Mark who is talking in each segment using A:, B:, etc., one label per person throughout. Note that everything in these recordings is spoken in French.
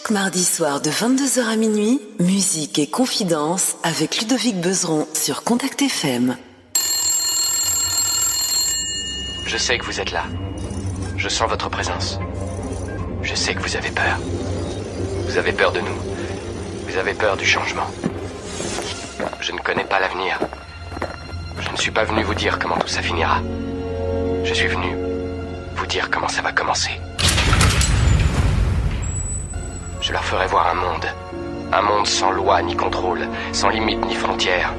A: Chaque mardi soir de 22h à minuit, musique et confidence avec Ludovic Bezeron sur Contact FM.
B: Je sais que vous êtes là. Je sens votre présence. Je sais que vous avez peur. Vous avez peur de nous. Vous avez peur du changement. Je ne connais pas l'avenir. Je ne suis pas venu vous dire comment tout ça finira. Je suis venu vous dire comment ça va commencer. Je leur ferai voir un monde sans loi ni contrôle, sans limite ni frontières.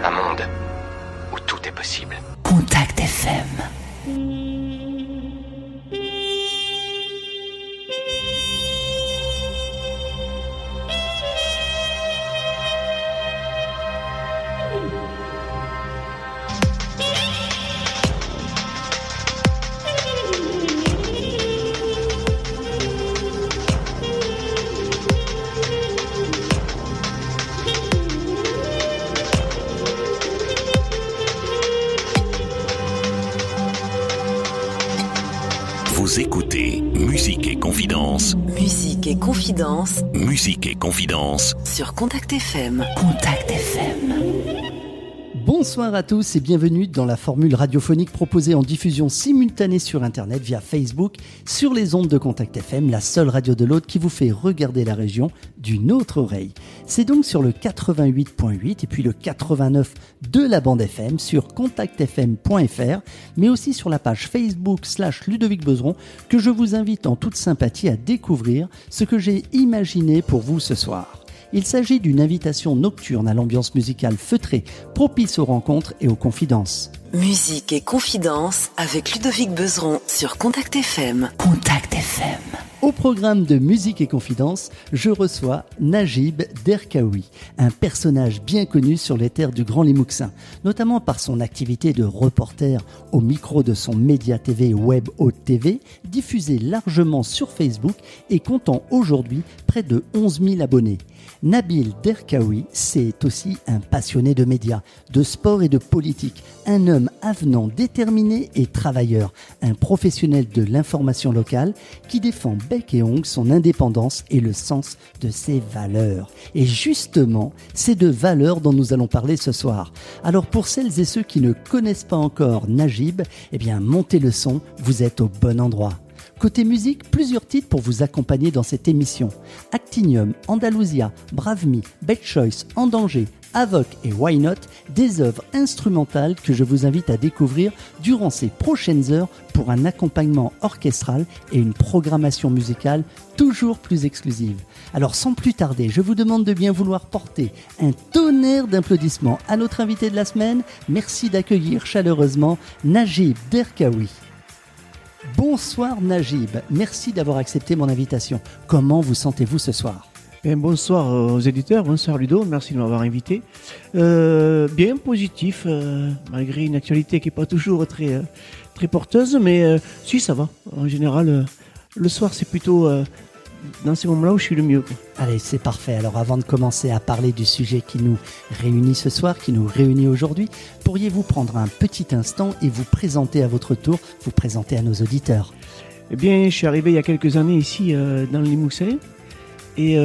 B: Un monde où tout est possible.
A: Contact FM.
C: Vous écoutez Musique et Confidence.
A: Musique et confidence.
C: Musique et Confidence.
A: Sur Contact FM. Contact FM.
D: Bonsoir à tous et bienvenue dans la formule radiophonique proposée en diffusion simultanée sur Internet via Facebook sur les ondes de Contact FM, la seule radio de l'autre qui vous fait regarder la région d'une autre oreille. C'est donc sur le 88.8 et puis le 89 de la bande FM sur contactfm.fr, mais aussi sur la page Facebook/Ludovic Bezeron que je vous invite en toute sympathie à découvrir ce que j'ai imaginé pour vous ce soir. Il s'agit d'une invitation nocturne à l'ambiance musicale feutrée, propice aux rencontres et aux confidences.
A: Musique et confidence avec Ludovic Bezeron sur Contact FM. Contact FM.
D: Au programme de Musique et Confidence, je reçois Najib Derkaoui, un personnage bien connu sur les terres du Grand Limouxin, notamment par son activité de reporter au micro de son média TV Web Haute TV, diffusé largement sur Facebook et comptant aujourd'hui près de 11 000 abonnés. Nabil Derkaoui, c'est aussi un passionné de médias, de sport et de politique, un homme avenant, déterminé et travailleur, un professionnel de l'information locale qui défend bec et ongle son indépendance et le sens de ses valeurs. Et justement, c'est de valeurs dont nous allons parler ce soir. Alors pour celles et ceux qui ne connaissent pas encore Najib, eh bien montez le son, vous êtes au bon endroit. Côté musique, plusieurs titres pour vous accompagner dans cette émission. Actinium, Andalusia, Brave Me, Bad Choice, En Danger, Avoc et Why Not, des œuvres instrumentales que je vous invite à découvrir durant ces prochaines heures pour un accompagnement orchestral et une programmation musicale toujours plus exclusive. Alors sans plus tarder, je vous demande de bien vouloir porter un tonnerre d'applaudissements à notre invité de la semaine. Merci d'accueillir chaleureusement Najib Derkaoui. Bonsoir Najib, merci d'avoir accepté mon invitation. Comment vous sentez-vous ce soir ?
E: Bonsoir aux éditeurs, bonsoir Ludo, merci de m'avoir invité. Bien positif, malgré une actualité qui n'est pas toujours très porteuse, mais si ça va. En général, le soir c'est plutôt dans ces moments-là où je suis le mieux.
D: Allez, c'est parfait. Alors avant de commencer à parler du sujet qui nous réunit ce soir, qui nous réunit aujourd'hui, pourriez-vous prendre un petit instant et vous présenter à votre tour, vous présenter à nos auditeurs ?
E: Eh bien, je suis arrivé il y a quelques années ici dans le Limouxin et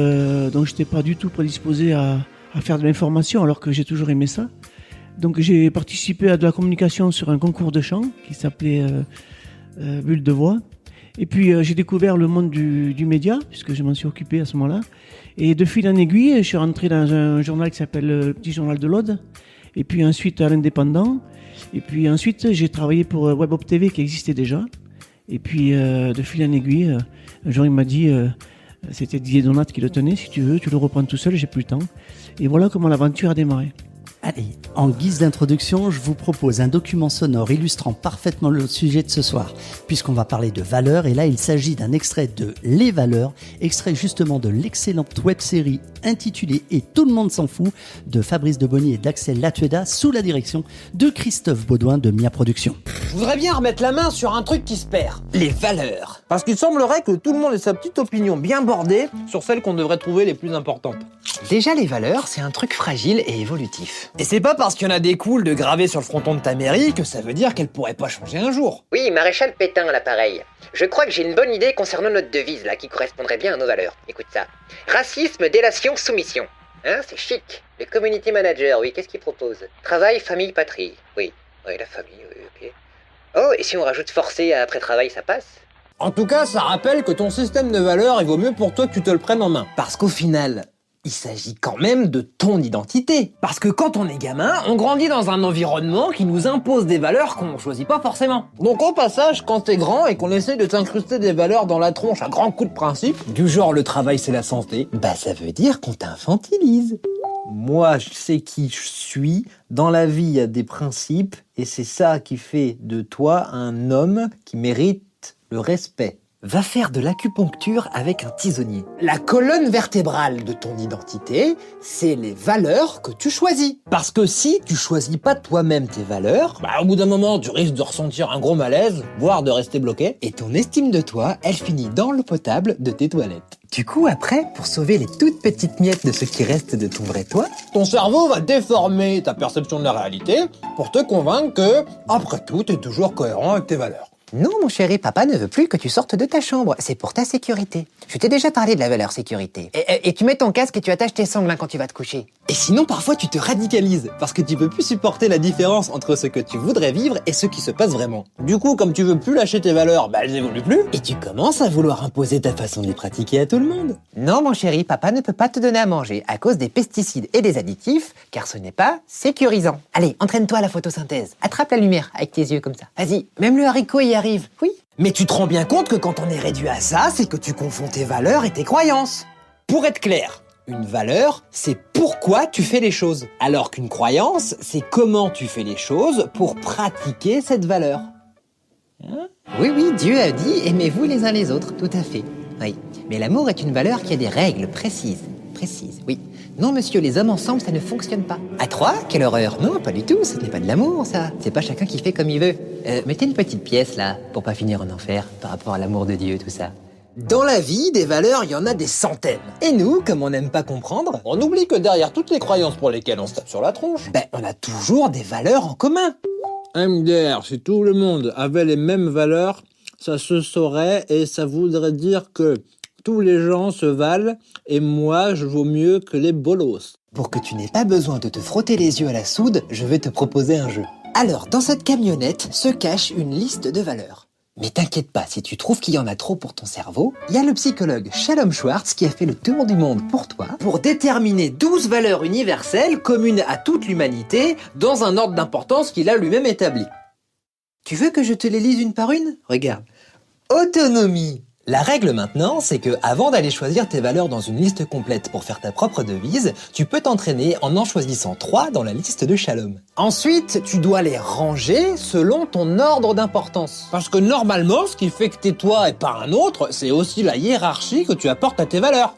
E: donc je n'étais pas du tout prédisposé à faire de l'information alors que j'ai toujours aimé ça. Donc j'ai participé à de la communication sur un concours de chant qui s'appelait Bulle de voix. Et puis j'ai découvert le monde du média, puisque je m'en suis occupé à ce moment-là. Et de fil en aiguille, je suis rentré dans un journal qui s'appelle le Petit Journal de l'Aude. Et puis ensuite à l'Indépendant. Et puis ensuite j'ai travaillé pour Web Haute TV qui existait déjà. Et puis de fil en aiguille, un jour il m'a dit, c'était Didier Donat qui le tenait, si tu veux, tu le reprends tout seul, j'ai plus le temps. Et voilà comment l'aventure a démarré.
D: Allez, en guise d'introduction, je vous propose un document sonore illustrant parfaitement le sujet de ce soir, puisqu'on va parler de valeurs, et là il s'agit d'un extrait de Les Valeurs, extrait justement de l'excellente web-série intitulée « Et tout le monde s'en fout » de Fabrice Debony et d'Axel Latueda, sous la direction de Christophe Baudouin de Mia Productions.
F: Je voudrais bien remettre la main sur un truc qui se perd, les valeurs. Parce qu'il semblerait que tout le monde ait sa petite opinion bien bordée sur celles qu'on devrait trouver les plus importantes. Déjà, les valeurs, c'est un truc fragile et évolutif. Et c'est pas parce qu'il y en a des cools de graver sur le fronton de ta mairie que ça veut dire qu'elle pourrait pas changer un jour.
G: Oui, maréchal Pétain à l'appareil. Je crois que j'ai une bonne idée concernant notre devise, là, qui correspondrait bien à nos valeurs. Écoute ça. Racisme, délation, soumission. Hein, c'est chic. Le community manager, oui, qu'est-ce qu'il propose? Travail, famille, patrie. Oui, la famille, oui, ok. Oh, et si on rajoute forcé à après travail, ça passe?
F: En tout cas, ça rappelle que ton système de valeurs, il vaut mieux pour toi que tu te le prennes en main. Parce qu'au final, il s'agit quand même de ton identité. Parce que quand on est gamin, on grandit dans un environnement qui nous impose des valeurs qu'on choisit pas forcément. Donc au passage, quand t'es grand et qu'on essaie de t'incruster des valeurs dans la tronche à grands coups de principe, du genre le travail c'est la santé, bah ça veut dire qu'on t'infantilise. Moi, je sais qui je suis. Dans la vie, il y a des principes et c'est ça qui fait de toi un homme qui mérite le respect. Va faire de l'acupuncture avec un tisonnier. La colonne vertébrale de ton identité, c'est les valeurs que tu choisis. Parce que si tu choisis pas toi-même tes valeurs, bah au bout d'un moment, tu risques de ressentir un gros malaise, voire de rester bloqué, et ton estime de toi, elle finit dans l'eau potable de tes toilettes. Du coup, après, pour sauver les toutes petites miettes de ce qui reste de ton vrai toi, ton cerveau va déformer ta perception de la réalité pour te convaincre que, après tout, t'es toujours cohérent avec tes valeurs.
G: Non, mon chéri, papa ne veut plus que tu sortes de ta chambre. C'est pour ta sécurité. Je t'ai déjà parlé de la valeur sécurité. Et tu mets ton casque et tu attaches tes sangles quand tu vas te coucher.
F: Et sinon, parfois, tu te radicalises, parce que tu peux plus supporter la différence entre ce que tu voudrais vivre et ce qui se passe vraiment. Du coup, comme tu veux plus lâcher tes valeurs, bah elles évoluent plus, et tu commences à vouloir imposer ta façon de les pratiquer à tout le monde.
G: Non, mon chéri, papa ne peut pas te donner à manger à cause des pesticides et des additifs, car ce n'est pas sécurisant. Allez, entraîne-toi à la photosynthèse. Attrape la lumière avec tes yeux comme ça. Vas-y, même le haricot y arrive. Oui.
F: Mais tu te rends bien compte que quand on est réduit à ça, c'est que tu confonds tes valeurs et tes croyances. Pour être clair, une valeur, c'est pourquoi tu fais les choses. Alors qu'une croyance, c'est comment tu fais les choses pour pratiquer cette valeur.
G: Hein? Oui, Dieu a dit « aimez-vous les uns les autres », tout à fait. Oui, mais l'amour est une valeur qui a des règles précises, oui. Non, monsieur, les hommes ensemble, ça ne fonctionne pas. À trois, quelle horreur. Non, pas du tout, ce n'est pas de l'amour, ça. C'est pas chacun qui fait comme il veut. Mettez une petite pièce, là, pour pas finir en enfer, par rapport à l'amour de Dieu, tout ça.
F: Dans la vie, des valeurs, il y en a des centaines. Et nous, comme on n'aime pas comprendre, on oublie que derrière toutes les croyances pour lesquelles on se tape sur la tronche, on a toujours des valeurs en commun. MDR, si tout le monde avait les mêmes valeurs, ça se saurait et ça voudrait dire que tous les gens se valent et moi, je vaux mieux que les bolos.
G: Pour que tu n'aies pas besoin de te frotter les yeux à la soude, je vais te proposer un jeu. Alors, dans cette camionnette se cache une liste de valeurs. Mais t'inquiète pas, si tu trouves qu'il y en a trop pour ton cerveau, il y a le psychologue Shalom Schwartz qui a fait le tour du monde pour toi pour déterminer 12 valeurs universelles communes à toute l'humanité dans un ordre d'importance qu'il a lui-même établi. Tu veux que je te les lise une par une? Regarde. Autonomie. La règle maintenant, c'est que avant d'aller choisir tes valeurs dans une liste complète pour faire ta propre devise, tu peux t'entraîner en choisissant 3 dans la liste de Shalom. Ensuite, tu dois les ranger selon ton ordre d'importance.
F: Parce que normalement, ce qui fait que t'es toi et pas un autre, c'est aussi la hiérarchie que tu apportes à tes valeurs.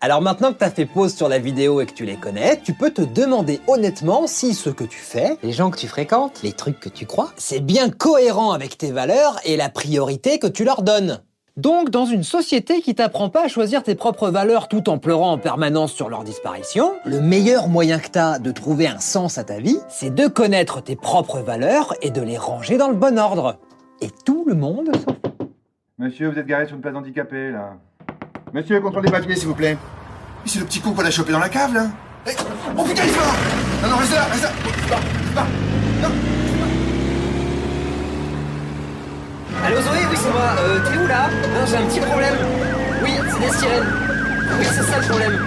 G: Alors maintenant que t'as fait pause sur la vidéo et que tu les connais, tu peux te demander honnêtement si ce que tu fais, les gens que tu fréquentes, les trucs que tu crois,
F: c'est bien cohérent avec tes valeurs et la priorité que tu leur donnes. Donc, dans une société qui t'apprend pas à choisir tes propres valeurs tout en pleurant en permanence sur leur disparition, le meilleur moyen que t'as de trouver un sens à ta vie, c'est de connaître tes propres valeurs et de les ranger dans le bon ordre. Et tout le monde s'en fout.
H: Monsieur, vous êtes garé sur une place handicapée, là. Monsieur, contrôle des papiers, s'il vous plaît.
I: Mais c'est le petit con qu'on a chopé dans la cave, là. Hey. Oh putain, il se barre. Non, reste là. Non.
G: Allô Zoé, oui c'est moi, t'es où là? Non, j'ai un petit problème. Oui, c'est des sirènes. Oui, c'est ça le problème.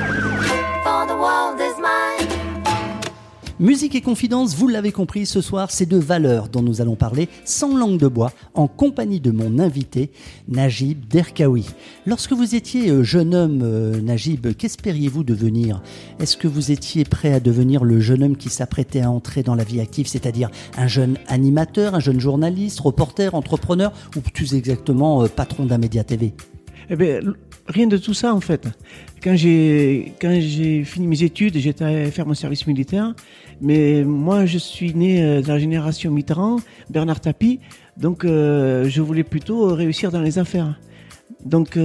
D: Musique et confidence, vous l'avez compris, ce soir, c'est de valeurs dont nous allons parler sans langue de bois, en compagnie de mon invité, Najib Derkaoui. Lorsque vous étiez jeune homme, Najib, qu'espériez-vous devenir? Est-ce que vous étiez prêt à devenir le jeune homme qui s'apprêtait à entrer dans la vie active, c'est-à-dire un jeune animateur, un jeune journaliste, reporter, entrepreneur, ou plus exactement patron d'un média TV?
E: Eh bien, rien de tout ça en fait. Quand j'ai fini mes études, j'étais allé faire mon service militaire. Mais moi, je suis né de la génération Mitterrand, Bernard Tapie. Donc, je voulais plutôt réussir dans les affaires. Donc,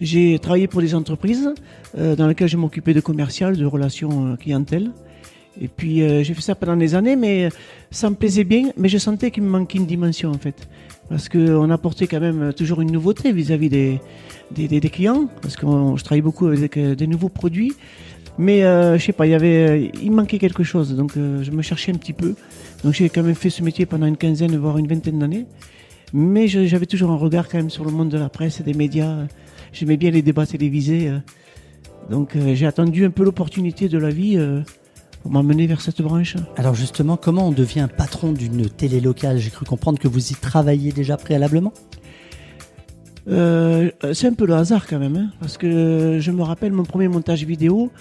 E: j'ai travaillé pour des entreprises dans lesquelles je m'occupais de commercial, de relations clientèle. Et puis j'ai fait ça pendant des années, mais ça me plaisait bien, mais je sentais qu'il me manquait une dimension en fait. Parce qu'on apportait quand même toujours une nouveauté vis-à-vis des clients, parce que je travaille beaucoup avec des nouveaux produits. Mais je sais pas, il me manquait quelque chose, donc je me cherchais un petit peu. Donc j'ai quand même fait ce métier pendant une quinzaine, voire une vingtaine d'années. Mais j'avais toujours un regard quand même sur le monde de la presse et des médias. J'aimais bien les débats télévisés. Donc j'ai attendu un peu l'opportunité de la vie pour m'amener vers cette branche.
D: Alors justement, comment on devient patron d'une télé locale? J'ai cru comprendre que vous y travailliez déjà préalablement.
E: C'est un peu le hasard quand même, hein, parce que je me rappelle mon premier montage vidéo.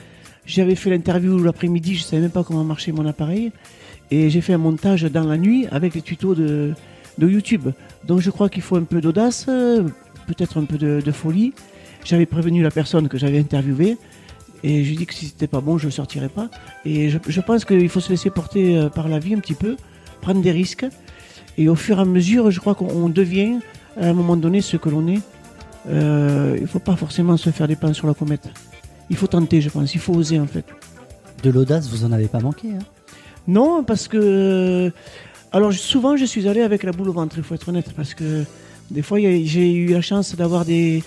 E: J'avais fait l'interview l'après-midi, je savais même pas comment marchait mon appareil. Et j'ai fait un montage dans la nuit avec les tutos de YouTube. Donc je crois qu'il faut un peu d'audace, peut-être un peu de folie. J'avais prévenu la personne que j'avais interviewée. Et je lui ai dit que si c'était pas bon, je ne sortirais pas. Et je pense qu'il faut se laisser porter par la vie un petit peu, prendre des risques. Et au fur et à mesure, je crois qu'on devient, à un moment donné, ce que l'on est. Il ne faut pas forcément se faire des pains sur la comète. Il faut tenter, je pense. Il faut oser, en fait.
D: De l'audace, vous en avez pas manqué, hein?
E: Non, parce que... Alors, souvent, je suis allé avec la boule au ventre, il faut être honnête. Parce que des fois, j'ai eu la chance d'avoir des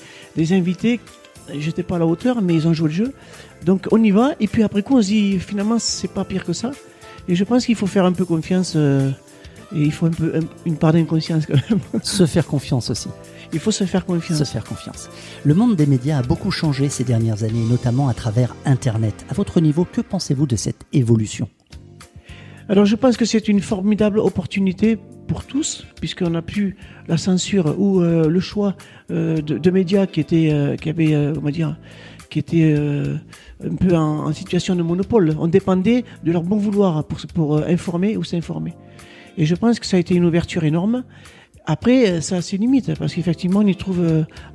E: invités. J'étais pas à la hauteur, mais ils ont joué le jeu. Donc on y va, et puis après coup on se dit finalement c'est pas pire que ça. Et je pense qu'il faut faire un peu confiance, et il faut une part d'inconscience quand même.
D: Se faire confiance aussi.
E: Il faut se faire confiance.
D: Se faire confiance. Le monde des médias a beaucoup changé ces dernières années, notamment à travers Internet. À votre niveau, que pensez-vous de cette évolution?
E: Alors je pense que c'est une formidable opportunité pour tous, puisqu'on n'a plus la censure ou le choix de médias qui étaient un peu en situation de monopole. On dépendait de leur bon vouloir pour informer ou s'informer. Et je pense que ça a été une ouverture énorme. Après, ça a ses limites, parce qu'effectivement, on y trouve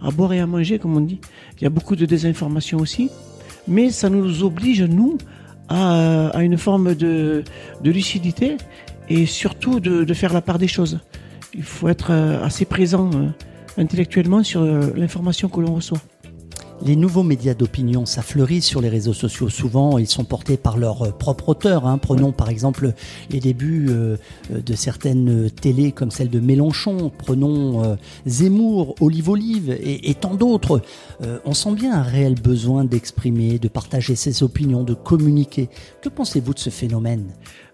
E: à boire et à manger, comme on dit. Il y a beaucoup de désinformation aussi. Mais ça nous oblige, nous, à une forme de lucidité et surtout de faire la part des choses. Il faut être assez présent intellectuellement sur l'information que l'on reçoit.
D: Les nouveaux médias d'opinion, ça fleurit sur les réseaux sociaux. Souvent, ils sont portés par leur propre auteur. Hein. Prenons par exemple les débuts de certaines télés comme celle de Mélenchon. Prenons Zemmour, Olive et tant d'autres. On sent bien un réel besoin d'exprimer, de partager ses opinions, de communiquer. Que pensez-vous de ce phénomène?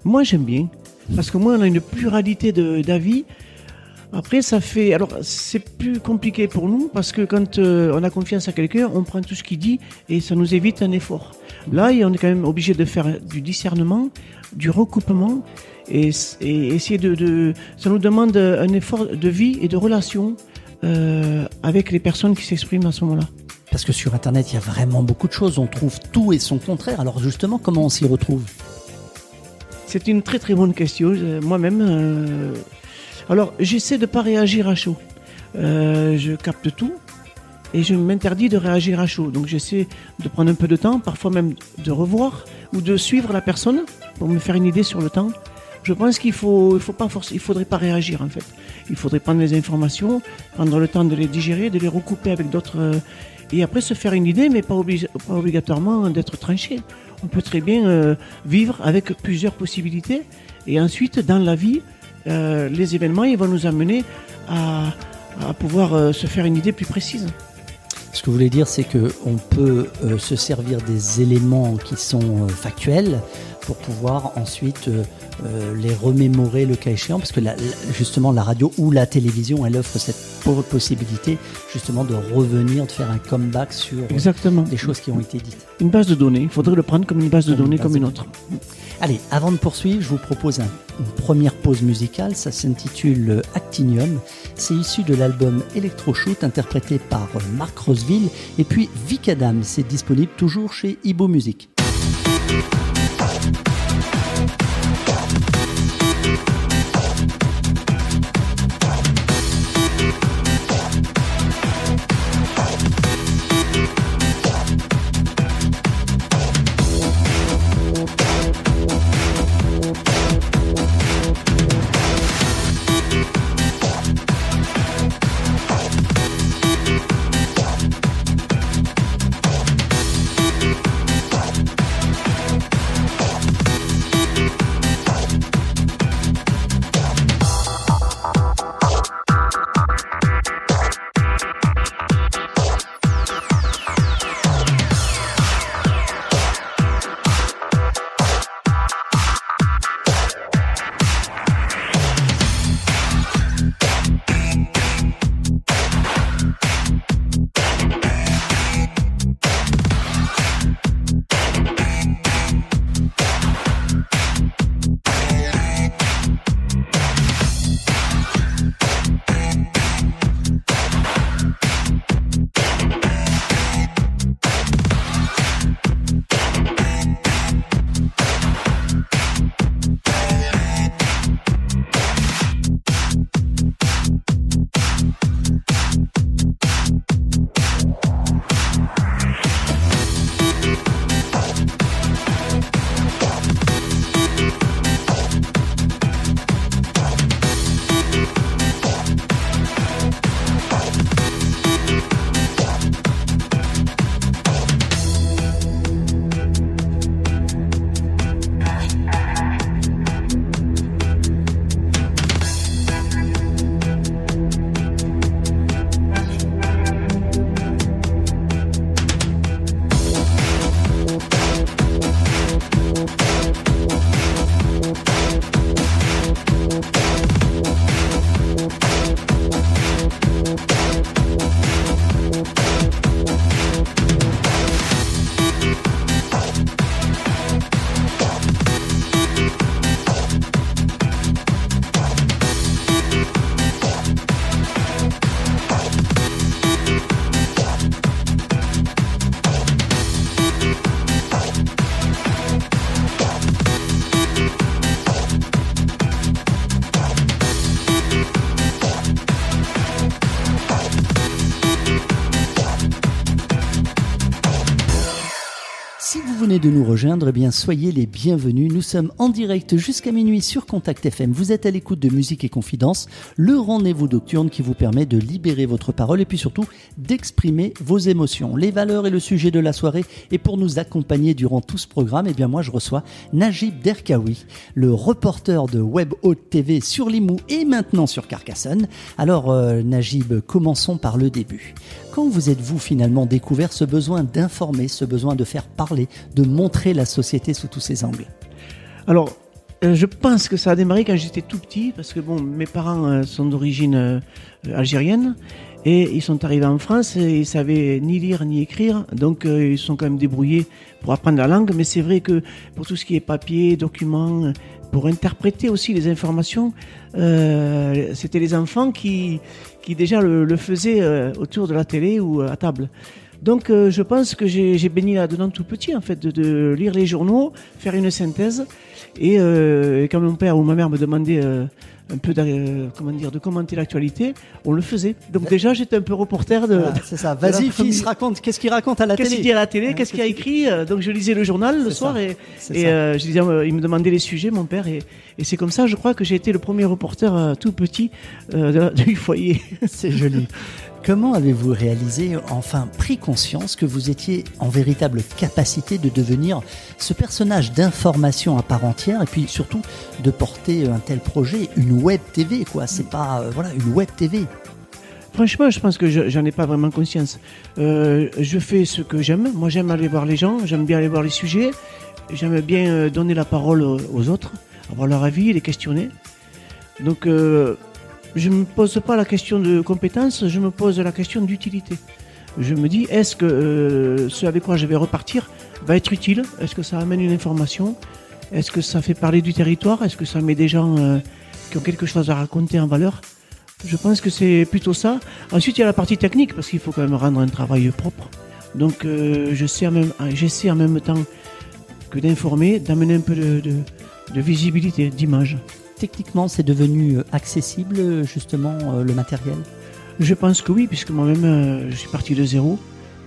E: Moi, j'aime bien. Parce que moi, on a une pluralité d'avis. Après, alors c'est plus compliqué pour nous parce que quand on a confiance à quelqu'un, on prend tout ce qu'il dit et ça nous évite un effort. Là, on est quand même obligé de faire du discernement, du recoupement et essayer ça nous demande un effort de vie et de relation avec les personnes qui s'expriment à ce moment-là.
D: Parce que sur Internet, il y a vraiment beaucoup de choses. On trouve tout et son contraire. Alors justement, comment on s'y retrouve?
E: C'est une très très bonne question. Moi-même... Alors, j'essaie de ne pas réagir à chaud. Je capte tout et je m'interdis de réagir à chaud. Donc, j'essaie de prendre un peu de temps, parfois même de revoir ou de suivre la personne pour me faire une idée sur le temps. Je pense qu'il faudrait pas réagir en fait. Il faudrait prendre les informations, prendre le temps de les digérer, de les recouper avec d'autres et après se faire une idée, mais pas obligatoirement d'être tranché. On peut très bien vivre avec plusieurs possibilités et ensuite, dans la vie, les événements ils vont nous amener à pouvoir se faire une idée plus précise.
D: Ce que vous voulez dire, c'est qu'on peut se servir des éléments qui sont factuels pour pouvoir ensuite les remémorer le cas échéant, parce que justement la radio ou la télévision, elle offre cette possibilité justement de revenir, de faire un comeback sur des choses qui ont été dites.
E: Une base de données, il faudrait le prendre comme une base de données comme une autre.
D: Allez, avant de poursuivre, je vous propose une première pause musicale, ça s'intitule Actinium, c'est issu de l'album Electroshoot interprété par Marc Roseville et puis Vic Adam, c'est disponible toujours chez Ibo Music. venez de nous rejoindre, eh bien soyez les bienvenus. Nous sommes en direct jusqu'à minuit sur Contact FM. Vous êtes à l'écoute de Musique et Confidence, le rendez-vous nocturne qui vous permet de libérer votre parole et puis surtout d'exprimer vos émotions. Les valeurs et le sujet de la soirée. Et pour nous accompagner durant tout ce programme, eh bien moi je reçois Najib Derkaoui, le reporter de Web Haute TV sur Limoux et maintenant sur Carcassonne. Alors Najib, commençons par le début. Quand vous êtes-vous finalement découvert ce besoin d'informer, ce besoin de faire parler, de montrer la société sous tous ses angles?
E: Alors, je pense que ça a démarré quand j'étais tout petit, parce que bon, mes parents sont d'origine algérienne, et ils sont arrivés en France, et ils savaient ni lire ni écrire, donc ils sont quand même débrouillés pour apprendre la langue, mais c'est vrai que pour tout ce qui est papier, documents, pour interpréter aussi les informations, c'était les enfants qui déjà le faisaient autour de la télé ou à table. Donc je pense que j'ai baigné là-dedans tout petit, en fait, de lire les journaux, faire une synthèse, et quand mon père ou ma mère me demandait un peu de commenter l'actualité, on le faisait. Donc déjà j'étais un peu reporter de...
D: Voilà, c'est ça. Vas-y fils, raconte, qu'est-ce qu'il raconte à la télé?
E: Qu'est-ce qu'il dit à la télé, qu'est-ce qu'il a écrit? Donc je lisais le journal le soir et je disais, il me demandait les sujets, mon père, et c'est comme ça, je crois, que j'ai été le premier reporter tout petit du foyer.
D: C'est joli. Comment avez-vous réalisé, enfin pris conscience que vous étiez en véritable capacité de devenir ce personnage d'information à part entière et puis surtout de porter un tel projet, une web TV quoi, c'est pas une web TV.
E: Franchement, je pense que j'en ai pas vraiment conscience. Je fais ce que j'aime. Moi, j'aime aller voir les gens, j'aime bien aller voir les sujets, j'aime bien donner la parole aux autres, avoir leur avis, les questionner. Donc je ne me pose pas la question de compétence, je me pose la question d'utilité. Je me dis, est-ce que ce avec quoi je vais repartir va être utile? Est-ce que ça amène une information? Est-ce que ça fait parler du territoire? Est-ce que ça met des gens qui ont quelque chose à raconter en valeur? Je pense que c'est plutôt ça. Ensuite, il y a la partie technique, parce qu'il faut quand même rendre un travail propre. Donc j'essaie en même temps que d'informer, d'amener un peu de visibilité, d'image.
D: Techniquement, c'est devenu accessible, justement, le matériel?
E: Je pense que oui, puisque moi-même, je suis parti de zéro.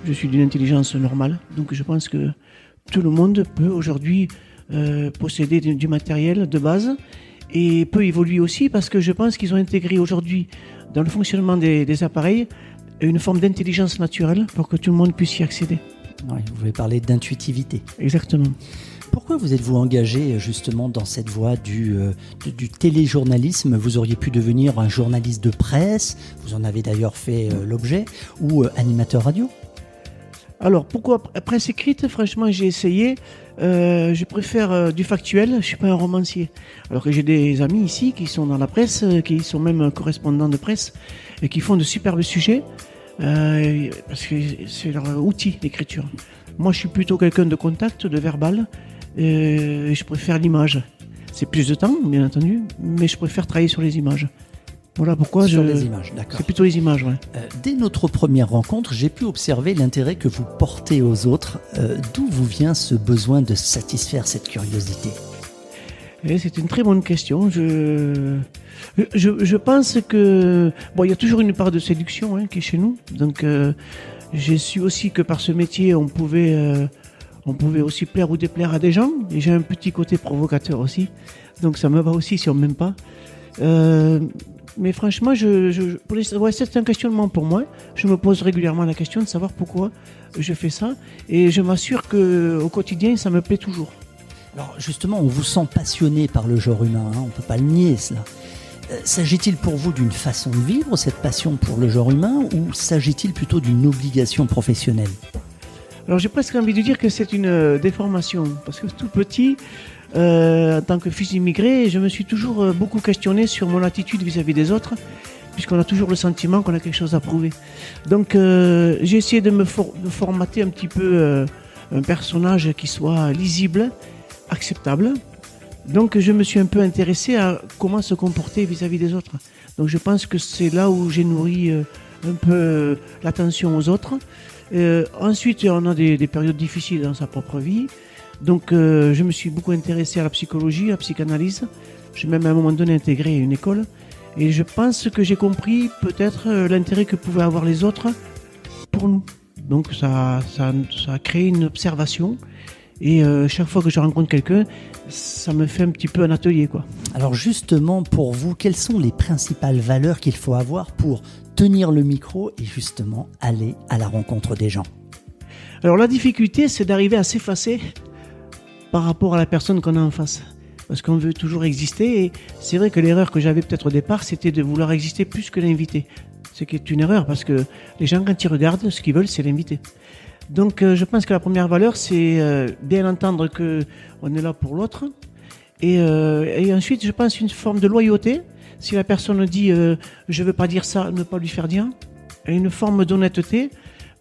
E: Je suis d'une intelligence normale. Donc, je pense que tout le monde peut aujourd'hui posséder du matériel de base et peut évoluer aussi, parce que je pense qu'ils ont intégré aujourd'hui, dans le fonctionnement des appareils, une forme d'intelligence naturelle pour que tout le monde puisse y accéder.
D: Oui, vous voulez parler d'intuitivité.
E: Exactement.
D: Pourquoi vous êtes-vous engagé justement dans cette voie du téléjournalisme? Vous auriez pu devenir un journaliste de presse, vous en avez d'ailleurs fait l'objet, ou animateur radio?
E: Alors pourquoi presse écrite? Franchement, j'ai essayé. Je préfère du factuel, je ne suis pas un romancier. Alors que j'ai des amis ici qui sont dans la presse, qui sont même correspondants de presse, et qui font de superbes sujets, parce que c'est leur outil, l'écriture. Moi, je suis plutôt quelqu'un de contact, de verbal, et je préfère l'image. C'est plus de temps, bien entendu, mais je préfère travailler sur les images. Voilà pourquoi
D: les images, d'accord.
E: C'est plutôt les images, ouais.
D: Dès notre première rencontre, j'ai pu observer l'intérêt que vous portez aux autres. D'où vous vient ce besoin de satisfaire cette curiosité?
E: C'est une très bonne question. Je pense que il y a toujours une part de séduction qui est chez nous. Donc j'ai su aussi que par ce métier, on pouvait aussi plaire ou déplaire à des gens. Et j'ai un petit côté provocateur aussi. Donc ça me va aussi si on m'aime pas. Mais franchement, c'est un questionnement pour moi. Je me pose régulièrement la question de savoir pourquoi je fais ça. Et je m'assure qu'au quotidien, ça me plaît toujours.
D: Alors justement, on vous sent passionné par le genre humain, on ne peut pas le nier cela. S'agit-il pour vous d'une façon de vivre, cette passion pour le genre humain, ou s'agit-il plutôt d'une obligation professionnelle?
E: Alors j'ai presque envie de dire que c'est une déformation, parce que tout petit, en tant que fils immigré, je me suis toujours beaucoup questionné sur mon attitude vis-à-vis des autres, puisqu'on a toujours le sentiment qu'on a quelque chose à prouver. Donc j'ai essayé de formater un petit peu un personnage qui soit lisible, acceptable. Donc je me suis un peu intéressé à comment se comporter vis-à-vis des autres. Donc je pense que c'est là où j'ai nourri un peu l'attention aux autres. Ensuite, on a des périodes difficiles dans sa propre vie. Donc je me suis beaucoup intéressé à la psychologie, à la psychanalyse. J'ai même à un moment donné intégré une école. Et je pense que j'ai compris peut-être l'intérêt que pouvaient avoir les autres pour nous. Donc ça a créé une observation. Et chaque fois que je rencontre quelqu'un, ça me fait un petit peu un atelier, quoi.
D: Alors justement, pour vous, quelles sont les principales valeurs qu'il faut avoir pour tenir le micro et justement aller à la rencontre des gens?
E: Alors la difficulté, c'est d'arriver à s'effacer par rapport à la personne qu'on a en face. Parce qu'on veut toujours exister, et c'est vrai que l'erreur que j'avais peut-être au départ, c'était de vouloir exister plus que l'invité. Ce qui est une erreur, parce que les gens, quand ils regardent, ce qu'ils veulent, c'est l'invité. Donc je pense que la première valeur, c'est bien entendre qu'on est là pour l'autre. Et ensuite, je pense une forme de loyauté. Si la personne dit je veux pas dire ça, ne pas lui faire dire. Et une forme d'honnêteté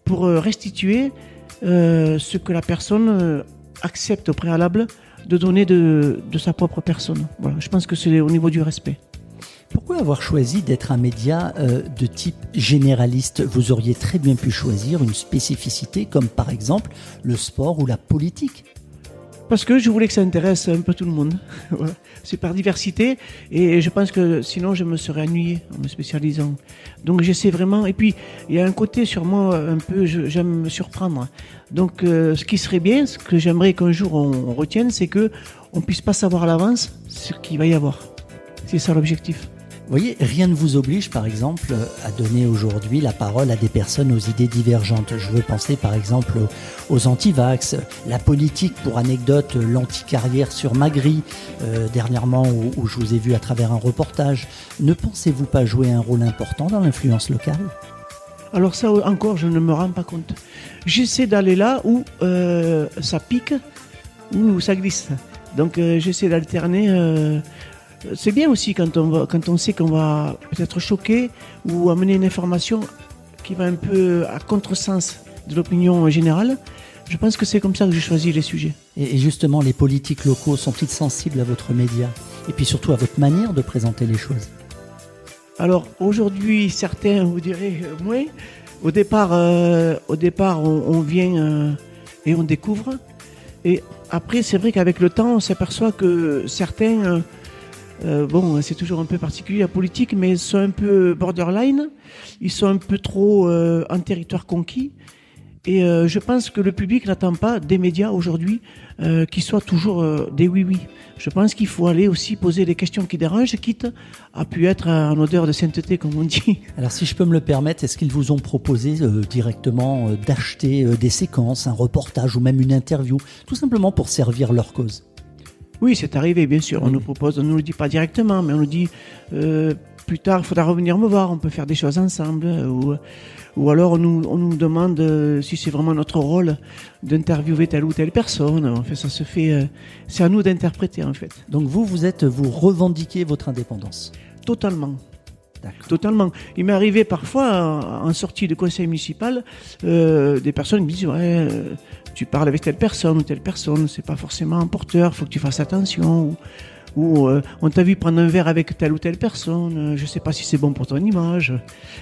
E: pour restituer ce que la personne accepte au préalable de donner de sa propre personne. Voilà, je pense que c'est au niveau du respect.
D: Pourquoi avoir choisi d'être un média de type généraliste? Vous auriez très bien pu choisir une spécificité comme par exemple le sport ou la politique.
E: Parce que je voulais que ça intéresse un peu tout le monde. Voilà. C'est par diversité, et je pense que sinon je me serais ennuyé en me spécialisant. Donc j'essaie vraiment, et puis il y a un côté sur moi un peu, j'aime me surprendre. Donc ce qui serait bien, ce que j'aimerais qu'un jour on retienne, c'est que on puisse pas savoir à l'avance ce qu'il va y avoir. C'est ça l'objectif.
D: Vous voyez, rien ne vous oblige, par exemple, à donner aujourd'hui la parole à des personnes aux idées divergentes. Je veux penser, par exemple, aux anti-vax, la politique, pour anecdote, l'anti-carrière sur Magri, dernièrement, où je vous ai vu à travers un reportage. Ne pensez-vous pas jouer un rôle important dans l'influence locale?
E: Alors ça, encore, je ne me rends pas compte. J'essaie d'aller là où ça pique, où ça glisse. Donc j'essaie d'alterner... C'est bien aussi quand on sait qu'on va peut-être choquer ou amener une information qui va un peu à contresens de l'opinion générale. Je pense que c'est comme ça que j'ai choisi les sujets.
D: Et justement, les politiques locaux sont-ils sensibles à votre média? Et puis surtout à votre manière de présenter les choses?
E: Alors aujourd'hui, certains vous diraient moins. Au départ, on vient et on découvre. Et après, c'est vrai qu'avec le temps, on s'aperçoit que certains... bon, c'est toujours un peu particulier la politique, mais ils sont un peu borderline, ils sont un peu trop en territoire conquis, et je pense que le public n'attend pas des médias aujourd'hui qui soient toujours des oui-oui. Je pense qu'il faut aller aussi poser des questions qui dérangent, quitte à pu être en odeur de sainteté, comme on dit.
D: Alors si je peux me le permettre, est-ce qu'ils vous ont proposé directement d'acheter des séquences, un reportage ou même une interview, tout simplement pour servir leur cause?
E: Oui, c'est arrivé, bien sûr. On nous propose, on ne nous le dit pas directement, mais on nous dit plus tard, il faudra revenir me voir, on peut faire des choses ensemble. Ou alors on nous demande si c'est vraiment notre rôle d'interviewer telle ou telle personne. En fait, ça se fait. C'est à nous d'interpréter, en fait.
D: Donc vous revendiquez votre indépendance?
E: Totalement.
D: D'accord.
E: Totalement. Il m'est arrivé parfois, en sortie de conseil municipal, des personnes qui me disent ouais, tu parles avec telle personne ou telle personne, c'est pas forcément un porteur, faut que tu fasses attention. Ou on t'a vu prendre un verre avec telle ou telle personne, je sais pas si c'est bon pour ton image.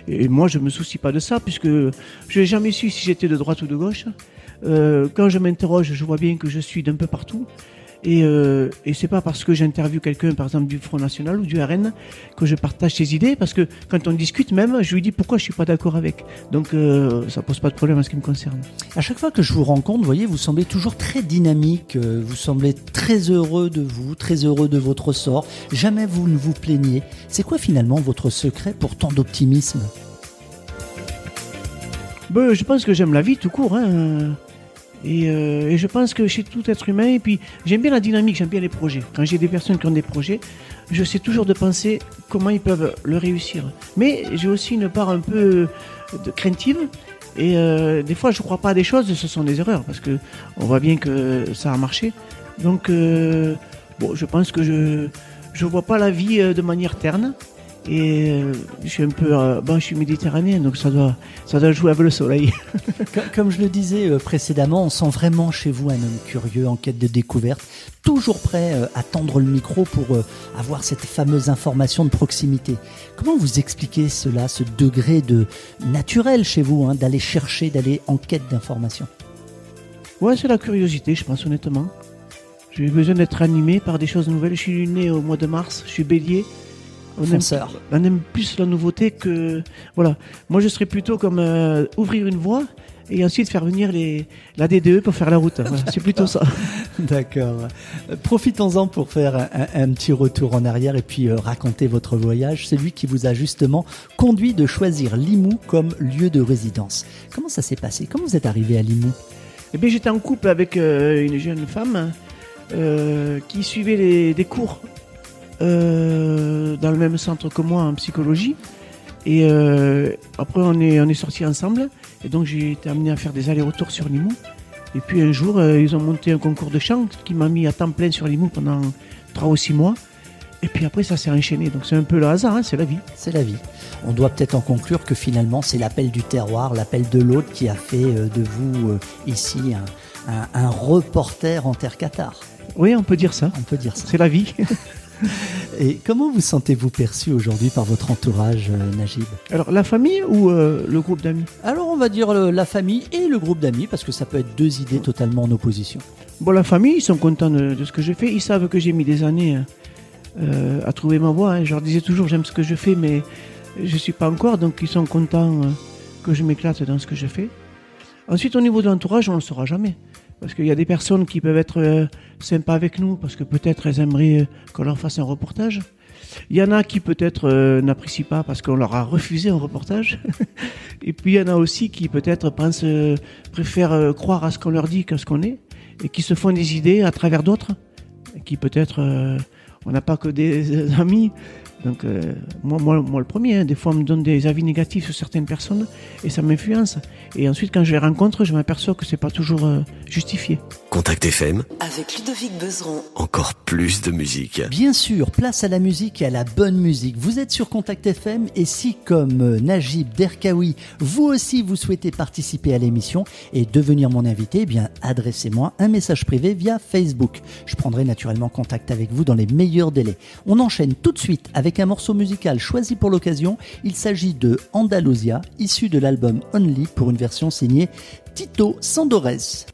E: Et moi, je me soucie pas de ça, puisque je n'ai jamais su si j'étais de droite ou de gauche. Quand je m'interroge, je vois bien que je suis d'un peu partout. Et c'est pas parce que j'interviewe quelqu'un, par exemple du Front National ou du RN, que je partage ses idées, parce que quand on discute même, je lui dis pourquoi je suis pas d'accord avec. Donc ça pose pas de problème en ce qui me concerne.
D: À chaque fois que je vous rencontre, vous voyez, vous semblez toujours très dynamique, vous semblez très heureux de vous, très heureux de votre sort. Jamais vous ne vous plaignez. C'est quoi finalement votre secret pour tant d'optimisme?
E: Je pense que j'aime la vie tout court, hein. Et je pense que chez tout être humain, et puis j'aime bien la dynamique, j'aime bien les projets. Quand j'ai des personnes qui ont des projets, je sais toujours de penser comment ils peuvent le réussir. Mais j'ai aussi une part un peu craintive, et des fois je ne crois pas à des choses, ce sont des erreurs, parce que on voit bien que ça a marché. Donc je pense que je vois pas la vie de manière terne. Et je suis un peu, je suis méditerranéen, donc ça doit jouer avec le soleil.
D: Comme je le disais précédemment, on sent vraiment chez vous un homme curieux, en quête de découverte, toujours prêt à tendre le micro pour avoir cette fameuse information de proximité. Comment vous expliquez cela, ce degré de naturel chez vous, d'aller chercher, d'aller en quête d'informations?
E: Ouais, c'est la curiosité, je pense honnêtement. J'ai besoin d'être animé par des choses nouvelles. Je suis né au mois de mars, je suis bélier.
D: fonceur.
E: On aime plus la nouveauté que... Voilà. Moi, je serais plutôt comme ouvrir une voie et ensuite faire venir la DDE pour faire la route. Voilà, c'est plutôt ça.
D: D'accord. Profitons-en pour faire un petit retour en arrière et puis raconter votre voyage, celui qui vous a justement conduit de choisir Limoux comme lieu de résidence. Comment ça s'est passé? Comment vous êtes arrivé à Limoux?
E: Eh bien, j'étais en couple avec une jeune femme qui suivait des cours dans le même centre que moi en psychologie. Et après, on est sortis ensemble. Et donc, j'ai été amené à faire des allers-retours sur Limoux. Et puis, un jour, ils ont monté un concours de chant qui m'a mis à temps plein sur Limoux pendant 3 ou 6 mois. Et puis après, ça s'est enchaîné. Donc, c'est un peu le hasard, hein, c'est la vie.
D: C'est la vie. On doit peut-être en conclure que finalement, c'est l'appel du terroir, l'appel de l'autre qui a fait de vous, ici, un reporter en terre cathare.
E: Oui, on peut dire ça.
D: On peut dire ça.
E: C'est la vie.
D: Et comment vous sentez-vous perçu aujourd'hui par votre entourage, Najib?
E: Alors, la famille ou le groupe d'amis?
D: Alors, on va dire la famille et le groupe d'amis, parce que ça peut être 2 idées totalement en opposition.
E: Bon, la famille, ils sont contents de ce que je fais. Ils savent que j'ai mis des années à trouver ma voie. Hein. Je leur disais toujours, j'aime ce que je fais, mais je ne suis pas encore. Donc, ils sont contents que je m'éclate dans ce que je fais. Ensuite, au niveau de l'entourage, on ne le saura jamais. Parce qu'il y a des personnes qui peuvent être sympas avec nous, parce que peut-être elles aimeraient qu'on leur fasse un reportage. Il y en a qui peut-être n'apprécient pas parce qu'on leur a refusé un reportage. Et puis il y en a aussi qui peut-être préfèrent croire à ce qu'on leur dit qu'à ce qu'on est, et qui se font des idées à travers d'autres, et qui peut-être, on n'a pas que des amis. Donc moi le premier, hein, des fois on me donne des avis négatifs sur certaines personnes et ça m'influence. Et ensuite quand je les rencontre, je m'aperçois que c'est pas toujours justifié.
C: Contact FM,
A: Avec Ludovic Bezeron.
C: encore plus de musique.
D: Bien sûr, place à la musique et à la bonne musique. Vous êtes sur Contact FM et si, comme Najib Derkaoui, vous aussi vous souhaitez participer à l'émission et devenir mon invité, eh bien adressez-moi un message privé via Facebook. Je prendrai naturellement contact avec vous dans les meilleurs délais. On enchaîne tout de suite avec un morceau musical choisi pour l'occasion. Il s'agit de Andalusia, issu de l'album Only pour une version signée Tito Sandores.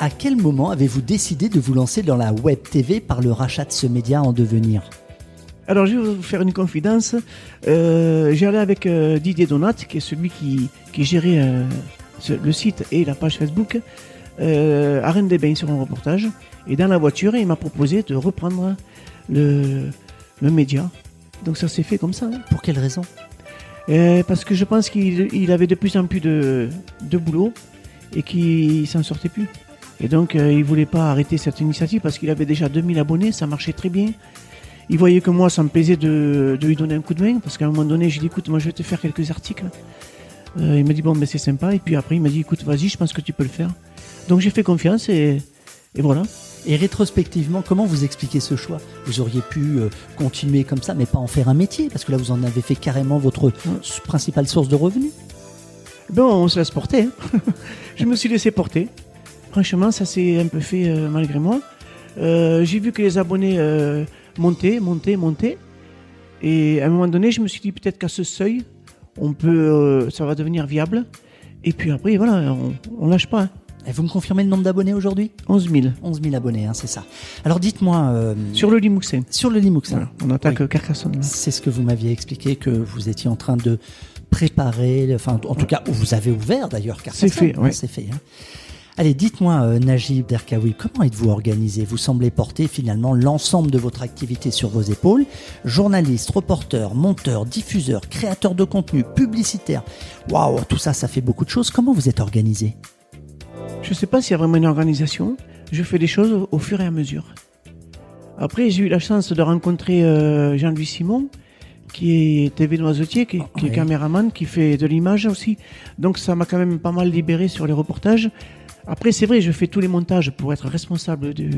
D: À quel moment avez-vous décidé de vous lancer dans la web TV par le rachat de ce média en devenir ?
E: Alors, je vais vous faire une confidence. J'ai allé avec Didier Donat, qui est celui qui gérait le site et la page Facebook, à Rennes-des-Bains sur un reportage. Et dans la voiture, il m'a proposé de reprendre le média. Donc, ça s'est fait comme ça. Hein.
D: Pour quelle raison ?
E: Parce que je pense qu'il avait de plus en plus de boulot et qu'il s'en sortait plus. Et donc, il voulait pas arrêter cette initiative parce qu'il avait déjà 2000 abonnés, ça marchait très bien. Il voyait que moi, ça me plaisait de lui donner un coup de main parce qu'à un moment donné, j'ai dit, écoute, moi, je vais te faire quelques articles. Il m'a dit, bon, ben, c'est sympa. Et puis après, il m'a dit, écoute, vas-y, je pense que tu peux le faire. Donc, j'ai fait confiance et voilà.
D: Et rétrospectivement, comment vous expliquez ce choix ? Vous auriez pu continuer comme ça, mais pas en faire un métier, parce que là, vous en avez fait carrément votre principale source de revenus.
E: Ben, on se laisse porter. Hein. Je me suis laissé porter. Franchement, ça s'est un peu fait malgré moi. J'ai vu que les abonnés montaient. Et à un moment donné, je me suis dit peut-être qu'à ce seuil, ça va devenir viable. Et puis après, voilà, on lâche pas. Hein.
D: Et vous me confirmez le nombre d'abonnés aujourd'hui ?
E: 11 000.
D: 11 000 abonnés, hein, c'est ça. Alors dites-moi...
E: sur le Limousin.
D: Sur le Limousin.
E: Voilà, on attaque Carcassonne. Là.
D: C'est ce que vous m'aviez expliqué, que vous étiez en train de préparer, enfin en tout cas, vous avez ouvert d'ailleurs Carcassonne.
E: C'est fait, oui.
D: C'est fait. Hein. Allez, dites-moi, Najib Derkaoui, comment êtes-vous organisé ? Vous semblez porter finalement l'ensemble de votre activité sur vos épaules. Journaliste, reporter, monteur, diffuseur, créateur de contenu, publicitaire. Waouh, tout ça, ça fait beaucoup de choses. Comment vous êtes organisé ?
E: Je ne sais pas s'il y a vraiment une organisation. Je fais des choses au fur et à mesure. Après, j'ai eu la chance de rencontrer Jean-Louis Simon, qui est TV Noisetier, qui est caméraman, qui fait de l'image aussi. Donc ça m'a quand même pas mal libéré sur les reportages. Après, c'est vrai, je fais tous les montages pour être responsable de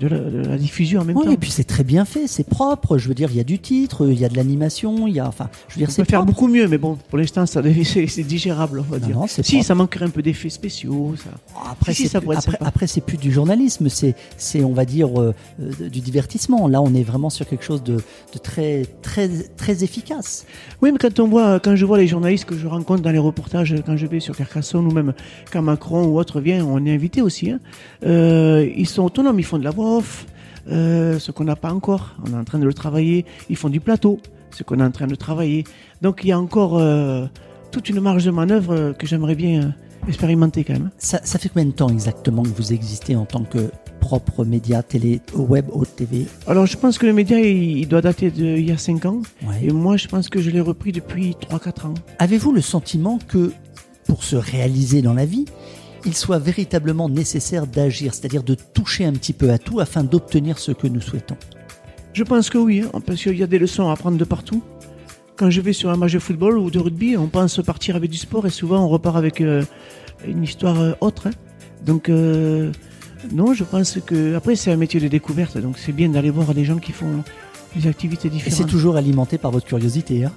E: la diffusion en même temps.
D: Et puis c'est très bien fait, c'est propre. Je veux dire, il y a du titre, il y a de l'animation, il y a, enfin, je veux dire,
E: c'est faire beaucoup mieux, mais bon, pour l'instant, c'est digérable, on va dire.
D: Non,
E: ça manquerait un peu d'effets spéciaux. Ça.
D: Après, c'est plus du journalisme, c'est on va dire, du divertissement. Là, on est vraiment sur quelque chose de très, très, très efficace.
E: Oui, mais quand je vois les journalistes que je rencontre dans les reportages, quand je vais sur Carcassonne ou même quand Macron ou autre vient, on est invité aussi. Hein. Ils sont autonomes, ils font de la voix off, ce qu'on n'a pas encore. On est en train de le travailler. Ils font du plateau, ce qu'on est en train de travailler. Donc il y a encore toute une marge de manœuvre que j'aimerais bien expérimenter quand même. Ça
D: fait combien de temps exactement que vous existez en tant que propre média télé, web, haute TV ?
E: Alors je pense que le média il doit dater d'il y a 5 ans.
D: Ouais.
E: Et moi je pense que je l'ai repris depuis 3-4 ans.
D: Avez-vous le sentiment que pour se réaliser dans la vie, il soit véritablement nécessaire d'agir, c'est-à-dire de toucher un petit peu à tout afin d'obtenir ce que nous souhaitons ?
E: Je pense que oui, parce qu'il y a des leçons à apprendre de partout. Quand je vais sur un match de football ou de rugby, on pense partir avec du sport et souvent on repart avec une histoire autre. Hein. Donc non, je pense que après c'est un métier de découverte, donc c'est bien d'aller voir des gens qui font des activités différentes.
D: Et c'est toujours alimenté par votre curiosité, hein ?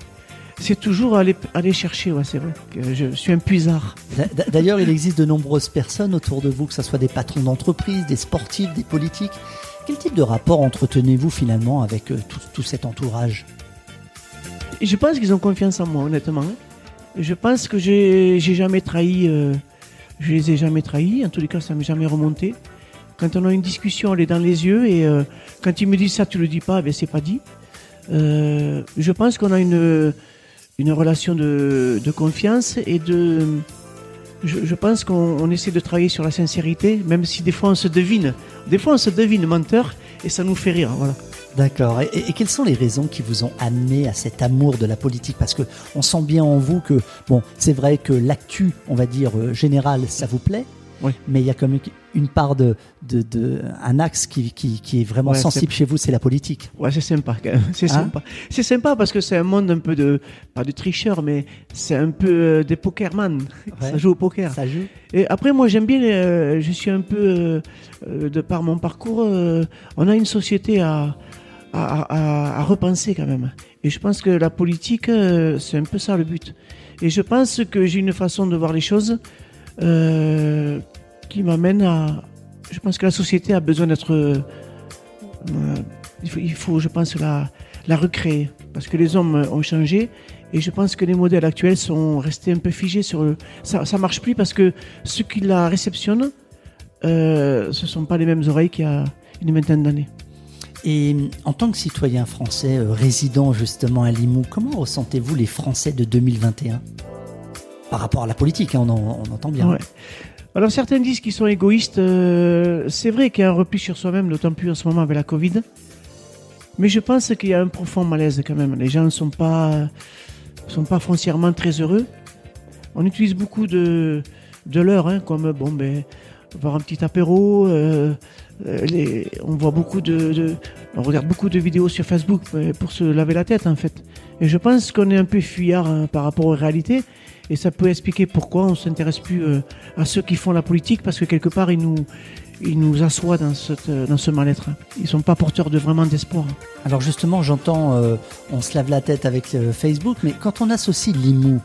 E: C'est toujours aller chercher, ouais, c'est vrai. Je suis un puisard.
D: D'ailleurs, il existe de nombreuses personnes autour de vous, que ce soit des patrons d'entreprise, des sportifs, des politiques. Quel type de rapport entretenez-vous finalement avec tout cet entourage ?
E: Je pense qu'ils ont confiance en moi, honnêtement. Je pense que j'ai jamais trahi. Je les ai jamais trahis. En tous les cas, ça m'est jamais remonté. Quand on a une discussion, elle est dans les yeux et quand il me dit ça, tu le dis pas, ben c'est pas dit. Je pense qu'on a une relation de confiance et je pense qu'on essaie de travailler sur la sincérité, même si des fois on se devine. Des fois on se devine menteur et ça nous fait rire, voilà.
D: D'accord. Et quelles sont les raisons qui vous ont amené à cet amour de la politique? Parce que on sent bien en vous que, bon, c'est vrai que l'actu, on va dire, générale, ça vous plaît. Oui. Mais il y a quand même une part un axe qui est vraiment sensible chez vous, c'est la politique.
E: Ouais, c'est sympa quand même. C'est sympa. C'est sympa parce que c'est un monde un peu pas de tricheur, mais c'est un peu des pokerman. Ouais. Ça joue au poker. Ça joue. Et après, moi, j'aime bien, je suis un peu, de par mon parcours, on a une société à repenser quand même. Et je pense que la politique, c'est un peu ça le but. Et je pense que j'ai une façon de voir les choses qui m'amène à... Je pense que la société a besoin d'être... il faut, je pense, la recréer. Parce que les hommes ont changé et je pense que les modèles actuels sont restés un peu figés sur le... Ça marche plus parce que ceux qui la réceptionnent, ce sont pas les mêmes oreilles qu'il y a une vingtaine d'années.
D: Et en tant que citoyen français résident justement à Limoux, comment ressentez-vous les Français de 2021 ? Par rapport à la politique, hein, on entend bien. Ouais.
E: Alors certains disent qu'ils sont égoïstes. C'est vrai qu'il y a un repli sur soi-même, d'autant plus en ce moment avec la Covid. Mais je pense qu'il y a un profond malaise quand même. Les gens ne sont pas foncièrement très heureux. On utilise beaucoup de l'heure, hein, comme voir un petit apéro. On voit on regarde beaucoup de vidéos sur Facebook pour se laver la tête en fait. Et je pense qu'on est un peu fuyard par rapport aux réalités. Et ça peut expliquer pourquoi on ne s'intéresse plus à ceux qui font la politique, parce que quelque part, ils nous assoient dans ce mal-être. Ils ne sont pas porteurs vraiment d'espoir.
D: Alors justement, j'entends, on se lave la tête avec Facebook, mais quand on associe Limoux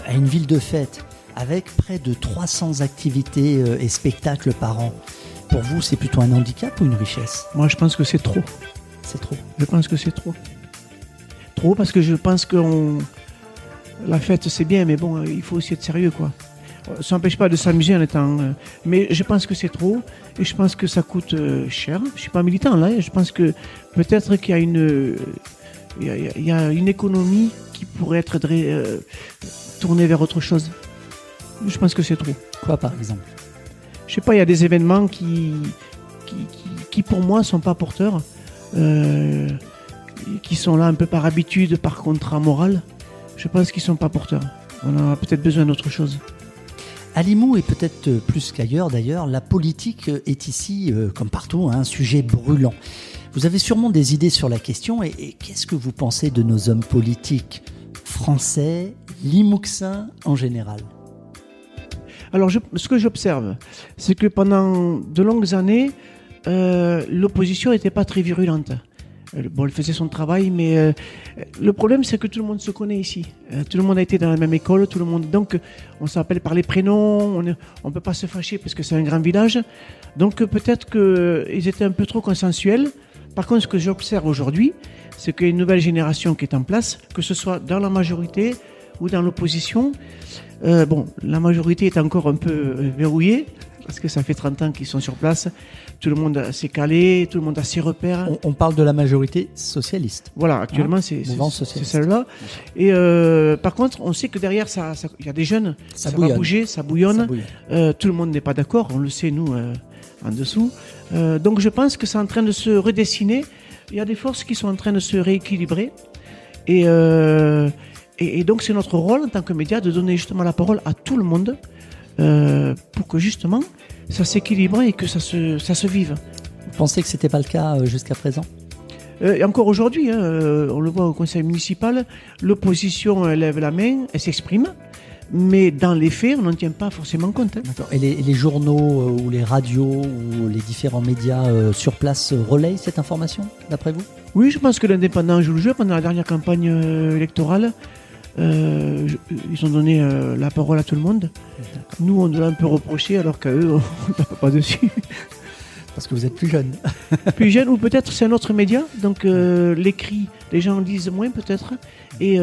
D: à une ville de fête, avec près de 300 activités et spectacles par an, pour vous, c'est plutôt un handicap ou une richesse ?
E: Moi, je pense que c'est trop.
D: C'est trop.
E: Je pense que c'est trop. Trop parce que je pense la fête, c'est bien, mais bon, il faut aussi être sérieux, quoi. Ça n'empêche pas de s'amuser en étant... mais je pense que c'est trop, et je pense que ça coûte cher. Je ne suis pas militant, là. Je pense que peut-être qu'il y a une économie qui pourrait être tournée vers autre chose. Je pense que c'est trop.
D: Quoi, par exemple ?
E: Je sais pas, il y a des événements qui pour moi, sont pas porteurs, qui sont là un peu par habitude, par contrat moral. Je pense qu'ils ne sont pas porteurs. On a peut-être besoin d'autre chose.
D: À Limoux, et peut-être plus qu'ailleurs d'ailleurs, la politique est ici, comme partout, un sujet brûlant. Vous avez sûrement des idées sur la question, et qu'est-ce que vous pensez de nos hommes politiques français, limouxins en général ?
E: Alors, ce que j'observe, c'est que pendant de longues années, l'opposition n'était pas très virulente. Bon, elle faisait son travail, mais le problème, c'est que tout le monde se connaît ici. Tout le monde a été dans la même école, tout le monde. Donc, on s'appelle par les prénoms, on ne peut pas se fâcher parce que c'est un grand village. Donc, peut-être qu'ils étaient un peu trop consensuels. Par contre, ce que j'observe aujourd'hui, c'est qu'il y a une nouvelle génération qui est en place, que ce soit dans la majorité ou dans l'opposition. La majorité est encore un peu verrouillée, parce que ça fait 30 ans qu'ils sont sur place. Tout le monde s'est calé, tout le monde a ses repères.
D: On parle de la majorité socialiste.
E: Voilà, actuellement, c'est celle-là. Et par contre, on sait que derrière, il y a des jeunes, ça va bouger, ça bouillonne. Tout le monde n'est pas d'accord, on le sait, nous, en dessous. Donc je pense que c'est en train de se redessiner. Il y a des forces qui sont en train de se rééquilibrer. Et donc c'est notre rôle en tant que média de donner justement la parole à tout le monde pour que justement ça s'équilibre et que ça se vive.
D: Vous pensez que ce n'était pas le cas jusqu'à présent ?
E: Et encore aujourd'hui, on le voit au conseil municipal, l'opposition lève la main, elle s'exprime, mais dans les faits, on n'en tient pas forcément compte.
D: D'accord. Et les journaux ou les radios ou les différents médias sur place relayent cette information, d'après vous ?
E: Oui, je pense que l'Indépendant joue le jeu. Pendant la dernière campagne électorale, ils ont donné la parole à tout le monde. D'accord. Nous, on l'a un peu reproché, alors qu'à eux, on ne tape pas dessus.
D: Parce que vous êtes plus jeune.
E: Plus jeune, ou peut-être c'est un autre média. Donc l'écrit, les gens lisent moins peut-être. Et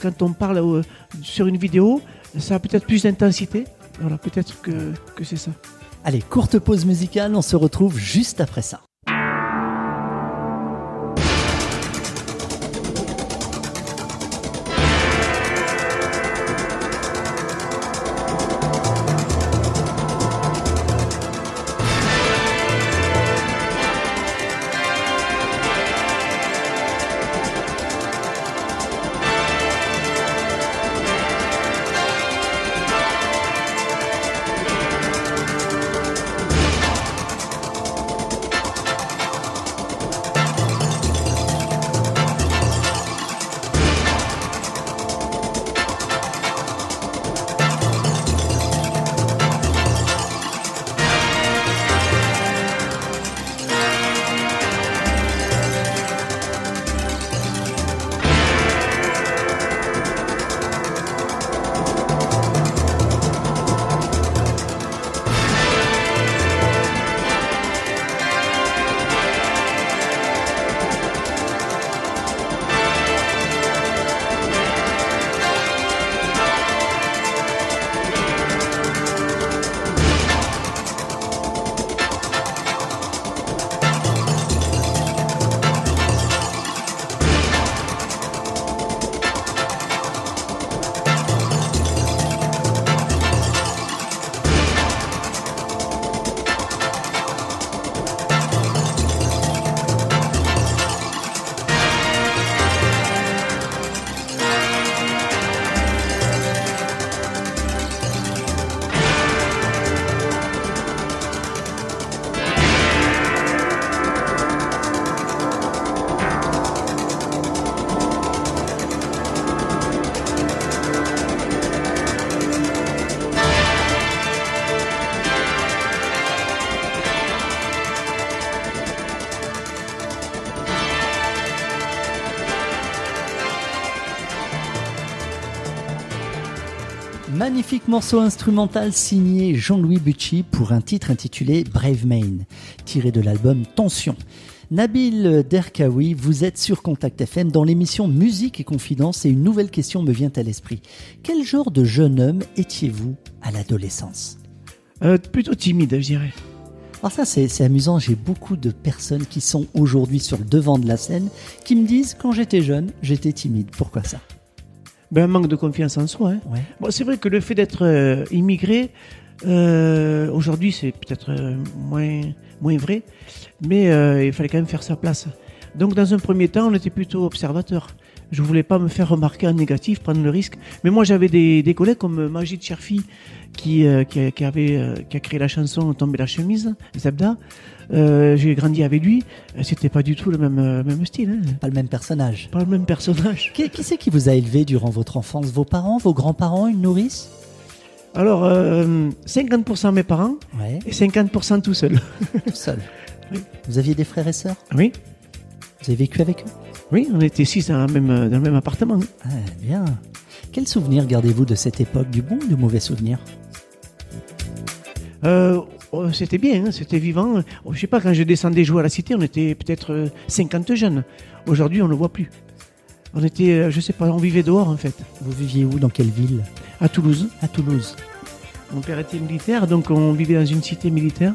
E: quand on parle sur une vidéo, ça a peut-être plus d'intensité. Voilà, peut-être que c'est ça.
D: Allez, courte pause musicale, on se retrouve juste après ça. Magnifique morceau instrumental signé Jean-Louis Bucci pour un titre intitulé Brave Main, tiré de l'album Tension. Nabil Derkaoui, vous êtes sur Contact FM dans l'émission Musique et Confidence et une nouvelle question me vient à l'esprit. Quel genre de jeune homme étiez-vous à l'adolescence ?
E: Plutôt timide, je dirais.
D: Alors ça c'est amusant, j'ai beaucoup de personnes qui sont aujourd'hui sur le devant de la scène qui me disent quand j'étais jeune, j'étais timide. Pourquoi ça ?
E: Un manque de confiance en soi. Hein.
D: Ouais.
E: Bon, c'est vrai que le fait d'être immigré, aujourd'hui c'est peut-être moins vrai, mais il fallait quand même faire sa place. Donc dans un premier temps, on était plutôt observateur. Je ne voulais pas me faire remarquer en négatif, prendre le risque. Mais moi j'avais des collègues comme Majid Cherfi qui a créé la chanson Tomber la chemise, Zebda. J'ai grandi avec lui, c'était pas du tout le même style. Hein.
D: Pas le même personnage.
E: Pas le même personnage.
D: Qui c'est qui vous a élevé durant votre enfance ? Vos parents, vos grands-parents, une nourrice ?
E: Alors, 50% mes parents et 50% tout seul.
D: Tout seul.
E: Oui.
D: Vous aviez des frères et sœurs ?
E: Oui.
D: Vous avez vécu avec eux ?
E: Oui, on était 6 dans le même appartement.
D: Ah, bien. Quel souvenir gardez-vous de cette époque, du bon ou du mauvais souvenir ?
E: C'était bien, hein, c'était vivant. Je sais pas, quand je descendais jouer à la cité, on était peut-être 50 jeunes. Aujourd'hui, on ne le voit plus. On était, je sais pas, on vivait dehors en fait.
D: Vous viviez où ? Dans quelle ville ?
E: À Toulouse.
D: À Toulouse.
E: Mon père était militaire, donc on vivait dans une cité militaire.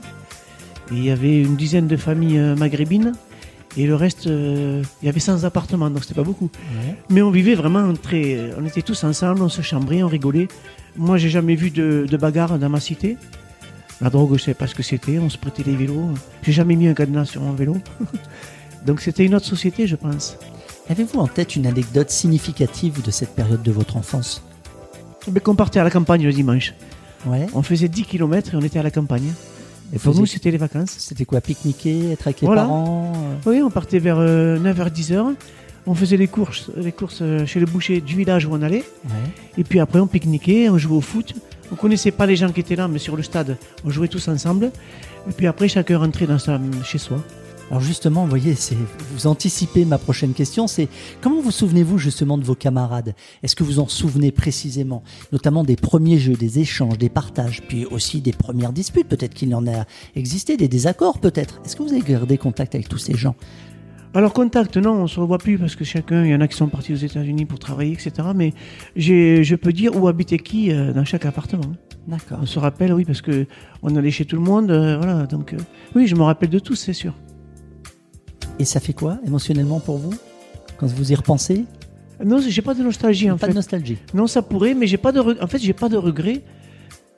E: Et il y avait une dizaine de familles maghrébines. Et le reste, il y avait 100 appartements, donc c'était pas beaucoup. Ouais. Mais on vivait vraiment on était tous ensemble, on se chambrait, on rigolait. Moi, j'ai jamais vu de bagarre dans ma cité. La drogue, je sais pas ce que c'était, on se prêtait les vélos. J'ai jamais mis un cadenas sur mon vélo. Donc c'était une autre société, je pense.
D: Avez-vous en tête une anecdote significative de cette période de votre enfance ?
E: Qu'on partait à la campagne le dimanche.
D: Ouais.
E: On faisait 10 km et on était à la campagne. Et pour nous, c'était les vacances.
D: C'était quoi, pique-niquer, être avec les parents ?
E: Oui, on partait vers 9h-10h. On faisait les courses chez le boucher du village où on allait. Ouais. Et puis après, on pique-niquait, on jouait au foot. On ne connaissait pas les gens qui étaient là, mais sur le stade, on jouait tous ensemble. Et puis après, chacun rentrait chez soi.
D: Alors justement, vous voyez, vous anticipez ma prochaine question, c'est comment vous souvenez-vous justement de vos camarades ? Est-ce que vous en souvenez précisément ? Notamment des premiers jeux, des échanges, des partages, puis aussi des premières disputes, peut-être qu'il en a existé, des désaccords peut-être. Est-ce que vous avez gardé contact avec tous ces gens ?
E: Alors contact, non, on ne se revoit plus parce que chacun, il y en a qui sont partis aux États-Unis pour travailler, etc. Mais je peux dire où habitait qui dans chaque appartement.
D: D'accord.
E: On se rappelle, oui, parce que on allait chez tout le monde, voilà. Donc, oui, je me rappelle de tout, c'est sûr.
D: Et ça fait quoi émotionnellement pour vous quand vous y repensez?
E: Non, j'ai pas de nostalgie en fait.
D: Pas de nostalgie.
E: Non, ça pourrait, mais j'ai pas de regrets.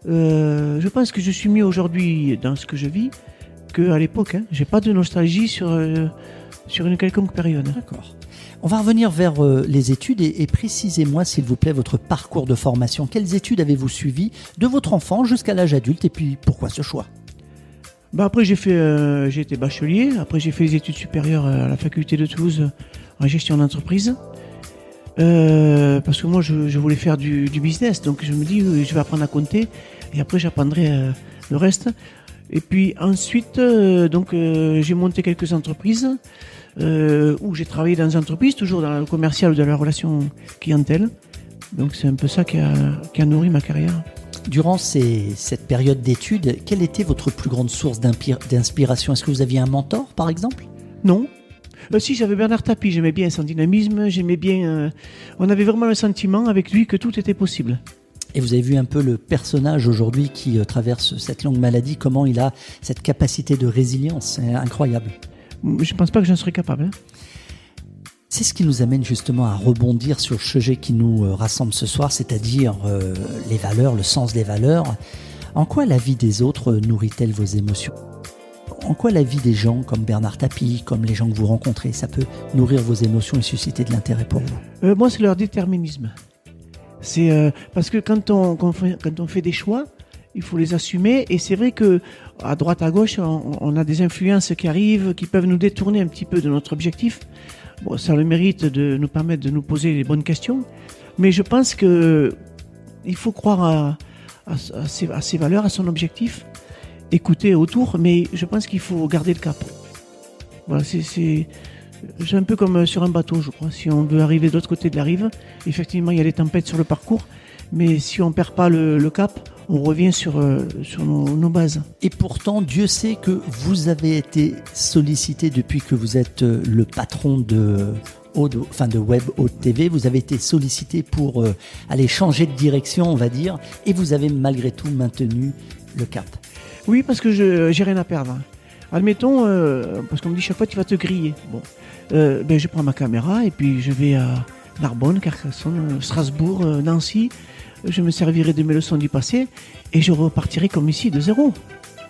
E: Je pense que je suis mieux aujourd'hui dans ce que je vis qu'à l'époque. Hein. J'ai pas de nostalgie sur une quelconque période.
D: D'accord. On va revenir vers les études et précisez-moi, s'il vous plaît, votre parcours de formation. Quelles études avez-vous suivies de votre enfant jusqu'à l'âge adulte et puis pourquoi ce choix?
E: Après, j'ai été bachelier. Après, j'ai fait les études supérieures à la faculté de Toulouse en gestion d'entreprise. Parce que moi, je voulais faire du business. Donc, je me dis, je vais apprendre à compter et après, j'apprendrai le reste. Et puis ensuite, j'ai monté quelques entreprises où j'ai travaillé dans des entreprises, toujours dans le commercial ou dans la relation clientèle. Donc, c'est un peu ça qui a nourri ma carrière.
D: Durant cette période d'études, quelle était votre plus grande source d'inspiration? Est-ce que vous aviez un mentor, par exemple?
E: Non. Si, j'avais Bernard Tapie, j'aimais bien son dynamisme, j'aimais bien... on avait vraiment le sentiment avec lui que tout était possible.
D: Et vous avez vu un peu le personnage aujourd'hui qui traverse cette longue maladie, comment il a cette capacité de résilience, c'est incroyable.
E: Je ne pense pas que j'en serais capable. Hein.
D: C'est ce qui nous amène justement à rebondir sur le sujet qui nous rassemble ce soir, c'est-à-dire les valeurs, le sens des valeurs. En quoi la vie des autres nourrit-elle vos émotions? En quoi la vie des gens comme Bernard Tapie, comme les gens que vous rencontrez, ça peut nourrir vos émotions et susciter de l'intérêt pour vous?
E: Moi, c'est leur déterminisme. C'est parce que quand on fait des choix, il faut les assumer. Et c'est vrai que à droite, à gauche, on a des influences qui arrivent, qui peuvent nous détourner un petit peu de notre objectif. Bon, ça a le mérite de nous permettre de nous poser les bonnes questions. Mais je pense que il faut croire à ses valeurs, à son objectif, écouter autour. Mais je pense qu'il faut garder le cap. Voilà, c'est un peu comme sur un bateau, je crois. Si on veut arriver de l'autre côté de la rive, effectivement, il y a des tempêtes sur le parcours. Mais si on ne perd pas le cap, on revient sur nos bases.
D: Et pourtant, Dieu sait que vous avez été sollicité depuis que vous êtes le patron de Web Haute TV. Vous avez été sollicité pour aller changer de direction, on va dire. Et vous avez malgré tout maintenu le cap.
E: Oui, parce que j'ai rien à perdre. Admettons, parce qu'on me dit chaque fois tu vas te griller. Bon, je prends ma caméra et puis je vais à Narbonne, Carcassonne, Strasbourg, Nancy. Je me servirai de mes leçons du passé et je repartirai comme ici de zéro.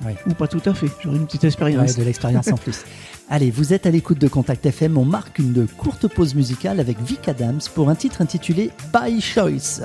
D: Oui.
E: Ou pas tout à fait, j'aurai une petite expérience.
D: Ouais, de l'expérience en plus. Allez, vous êtes à l'écoute de Contact FM. On marque une courte pause musicale avec Vic Adams pour un titre intitulé By Choice.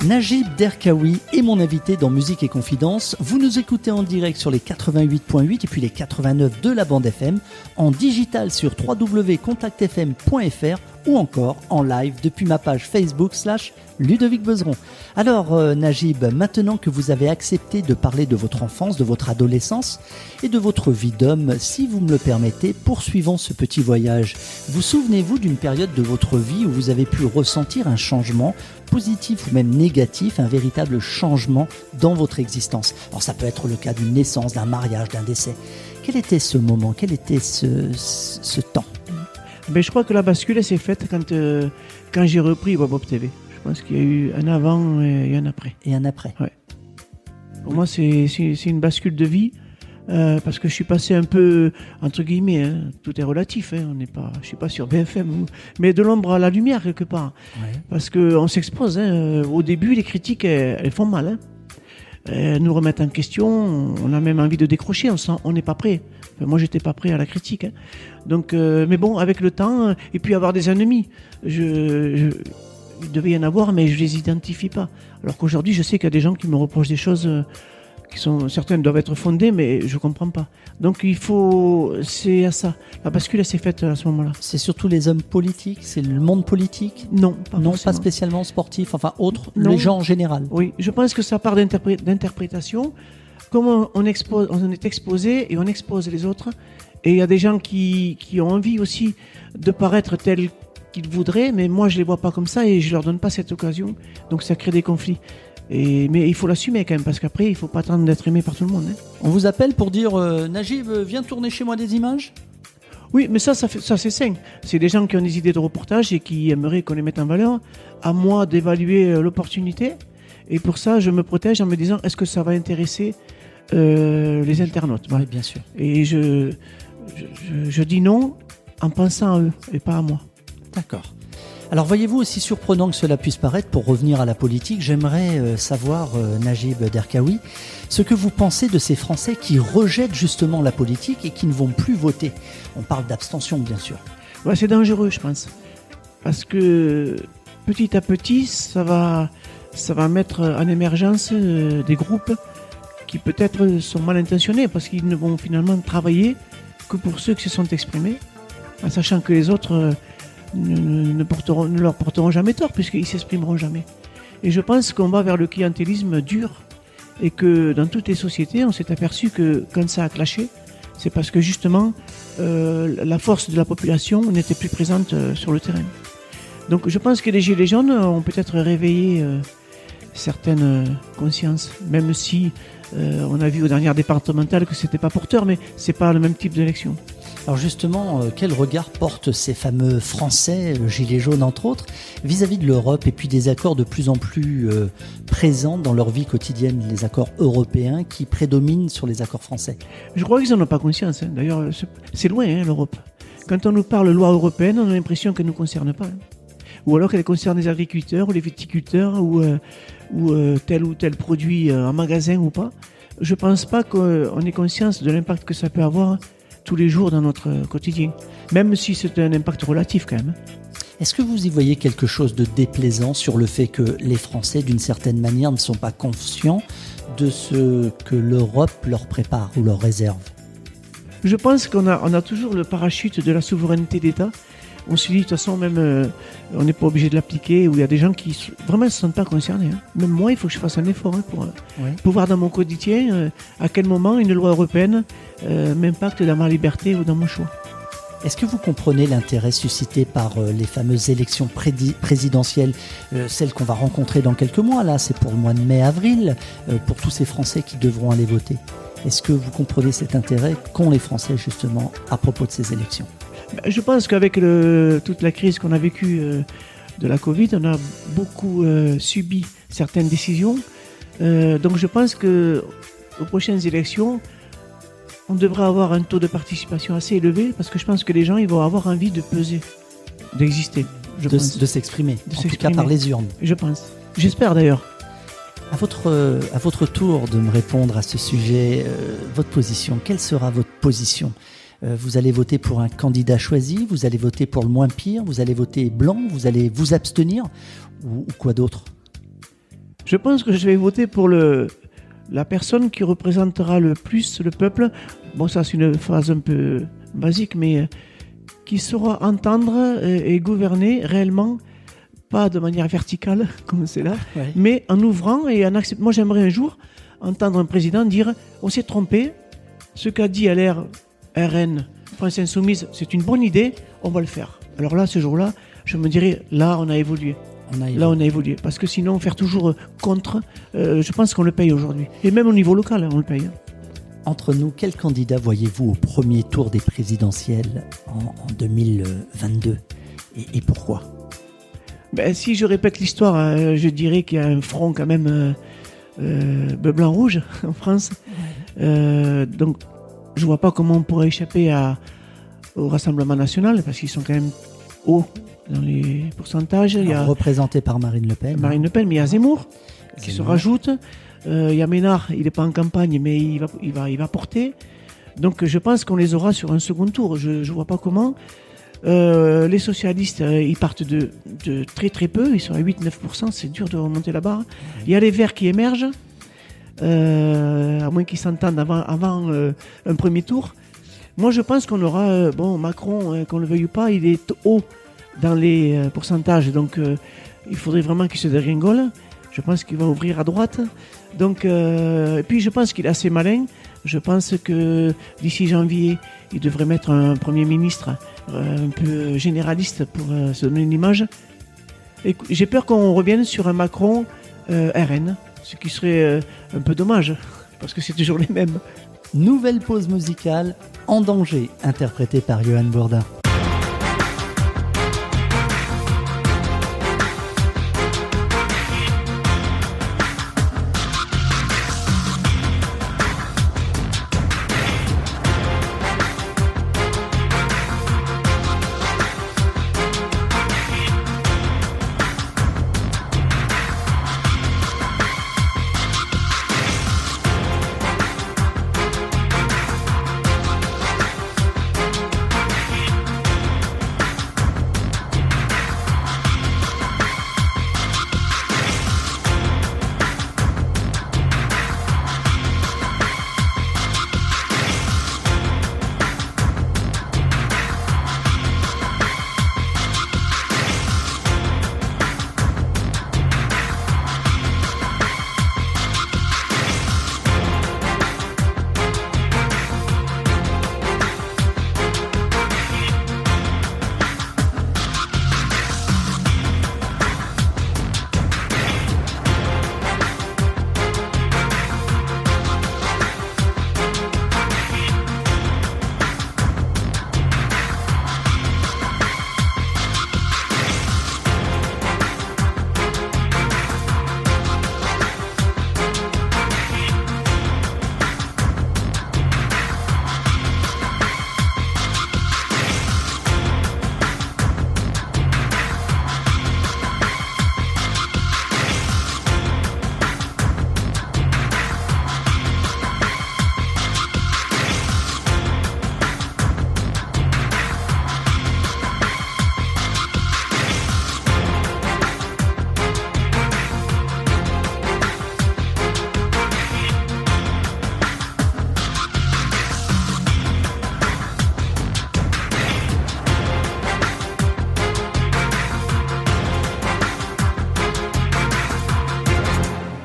D: Najib Derkaoui est mon invité dans Musique et Confidence. Vous nous écoutez en direct sur les 88.8 et puis les 89 de la bande FM, en digital sur www.contactfm.fr ou encore en live depuis ma page Facebook /Ludovic Bezeron. Alors Najib, maintenant que vous avez accepté de parler de votre enfance, de votre adolescence et de votre vie d'homme, si vous me le permettez, poursuivons ce petit voyage. Vous souvenez-vous d'une période de votre vie où vous avez pu ressentir un changement positif ou même négatif, un véritable changement dans votre existence? Alors ça peut être le cas d'une naissance, d'un mariage, d'un décès. Quel était ce moment? Quel était ce temps?
E: Ben, je crois que la bascule s'est faite quand j'ai repris Bob TV. Je pense qu'il y a eu un avant et un après.
D: Et un après.
E: Ouais. Pour moi, c'est une bascule de vie parce que je suis passé un peu, entre guillemets, tout est relatif. Je suis pas sur BFM, mais de l'ombre à la lumière quelque part. Ouais. Parce qu'on s'expose. Au début, les critiques, elles font mal. Elles nous remettent en question. On a même envie de décrocher. On n'est pas prêt. Enfin, moi, j'étais pas prêt à la critique. Donc, mais bon, avec le temps, et puis avoir des ennemis. Il devait y en avoir, mais je les identifie pas. Alors qu'aujourd'hui, je sais qu'il y a des gens qui me reprochent des choses certaines doivent être fondées, mais je comprends pas. Donc c'est à ça. La bascule, elle s'est faite à ce moment-là.
D: C'est surtout les hommes politiques, c'est le monde politique?
E: Non,
D: pas spécialement sportif, enfin autre,
E: non.
D: Les gens en général.
E: Oui, je pense que ça part d'interprétation. Comme on est exposé et on expose les autres, et il y a des gens qui ont envie aussi de paraître tels qu'ils voudraient, mais moi je les vois pas comme ça et je leur donne pas cette occasion. Donc ça crée des conflits. Mais il faut l'assumer quand même, parce qu'après, il faut pas attendre d'être aimé par tout le monde.
D: On vous appelle pour dire Najib, viens tourner chez moi des images?
E: Oui, mais ça c'est sain. C'est des gens qui ont des idées de reportage et qui aimeraient qu'on les mette en valeur. À moi d'évaluer l'opportunité. Et pour ça, je me protège en me disant, est-ce que ça va intéresser les internautes?
D: Oui, bien sûr.
E: Et je dis non en pensant à eux et pas à moi.
D: D'accord. Alors voyez-vous, aussi surprenant que cela puisse paraître, pour revenir à la politique, j'aimerais savoir, Najib Derkaoui, ce que vous pensez de ces Français qui rejettent justement la politique et qui ne vont plus voter. On parle d'abstention, bien sûr.
E: Ouais, c'est dangereux, je pense. Parce que petit à petit, ça va mettre en émergence des groupes qui peut-être sont mal intentionnés, parce qu'ils ne vont finalement travailler que pour ceux qui se sont exprimés, en sachant que les autres ne leur porteront jamais tort, puisqu'ils ne s'exprimeront jamais. Et je pense qu'on va vers le clientélisme dur, et que dans toutes les sociétés, on s'est aperçu que quand ça a clashé, c'est parce que justement, la force de la population n'était plus présente sur le terrain. Donc je pense que les Gilets jaunes ont peut-être réveillé certaines consciences, même si on a vu aux dernières départementales que c'était pas porteur, mais c'est pas le même type d'élection.
D: Alors justement, quel regard portent ces fameux Français, Gilets jaunes entre autres, vis-à-vis de l'Europe et puis des accords de plus en plus présents dans leur vie quotidienne, les accords européens qui prédominent sur les accords français?
E: Je crois qu'ils n'en ont pas conscience. D'ailleurs, c'est loin, l'Europe. Quand on nous parle de loi européenne, on a l'impression qu'elle ne nous concerne pas. Ou alors qu'elle concerne les agriculteurs ou les viticulteurs ou tel ou tel produit en magasin ou pas. Je ne pense pas qu'on ait conscience de l'impact que ça peut avoir tous les jours dans notre quotidien, même si c'est un impact relatif quand même.
D: Est-ce que vous y voyez quelque chose de déplaisant sur le fait que les Français, d'une certaine manière, ne sont pas conscients de ce que l'Europe leur prépare ou leur réserve?
E: Je pense qu'on a toujours le parachute de la souveraineté d'État. On se dit, de toute façon, même on n'est pas obligé de l'appliquer, ou il y a des gens qui vraiment ne se sentent pas concernés. Même moi, il faut que je fasse un effort pour voir dans mon quotidien à quel moment une loi européenne m'impacte dans ma liberté ou dans mon choix.
D: Est-ce que vous comprenez l'intérêt suscité par les fameuses élections présidentielles, celles qu'on va rencontrer dans quelques mois, là, c'est pour le mois de mai-avril, pour tous ces Français qui devront aller voter? Est-ce que vous comprenez cet intérêt qu'ont les Français justement à propos de ces élections?
E: Je pense qu'avec toute la crise qu'on a vécue de la Covid, on a beaucoup subi certaines décisions. Donc je pense qu'aux prochaines élections, on devrait avoir un taux de participation assez élevé, parce que je pense que les gens ils vont avoir envie de peser, d'exister.
D: De s'exprimer, en tout cas par les urnes.
E: Je pense. J'espère d'ailleurs.
D: À votre tour de me répondre à ce sujet, votre position, quelle sera votre position? Vous allez voter pour un candidat choisi, vous allez voter pour le moins pire, vous allez voter blanc, vous allez vous abstenir, ou quoi d'autre?
E: Je pense que je vais voter pour la personne qui représentera le plus le peuple. Bon, ça c'est une phrase un peu basique, mais qui saura entendre et gouverner réellement, pas de manière verticale comme c'est là,
D: Ouais.
E: mais en ouvrant et en acceptant. Moi, j'aimerais un jour entendre un président dire « on s'est trompé, ce qu'a dit LR, RN, France Insoumise, c'est une bonne idée, on va le faire ». Alors là, ce jour-là, je me dirais « là, on a évolué ». Là, on a évolué. Parce que sinon, faire toujours contre, je pense qu'on le paye aujourd'hui. Et même au niveau local, on le paye.
D: Entre nous, quel candidat voyez-vous au premier tour des présidentielles en 2022 et pourquoi?
E: Si je répète l'histoire, je dirais qu'il y a un front quand même bleu, blanc, rouge en France. Donc, je vois pas comment on pourrait échapper au Rassemblement national, parce qu'ils sont quand même hauts dans les pourcentages. Il y a
D: représenté par Marine Le Pen.
E: Marine Le Pen, mais il y a Zemmour qui se rajoute. Il y a Ménard, il n'est pas en campagne, mais il va porter. Donc je pense qu'on les aura sur un second tour. Je ne vois pas comment. Les socialistes, ils partent de très très peu. Ils sont à 8-9%. C'est dur de remonter la barre. Il y a les Verts qui émergent, à moins qu'ils s'entendent avant un premier tour. Moi, je pense qu'on aura... Macron, qu'on le veuille ou pas, il est haut dans les pourcentages. Donc il faudrait vraiment qu'il se dégringole. Je pense qu'il va ouvrir à droite. Donc, et puis je pense qu'il est assez malin. Je pense que d'ici janvier, il devrait mettre un Premier ministre un peu généraliste pour se donner une image. Et j'ai peur qu'on revienne sur un Macron RN, ce qui serait un peu dommage, parce que c'est toujours les mêmes.
D: Nouvelle pause musicale, En danger, interprétée par Johan Bourdin.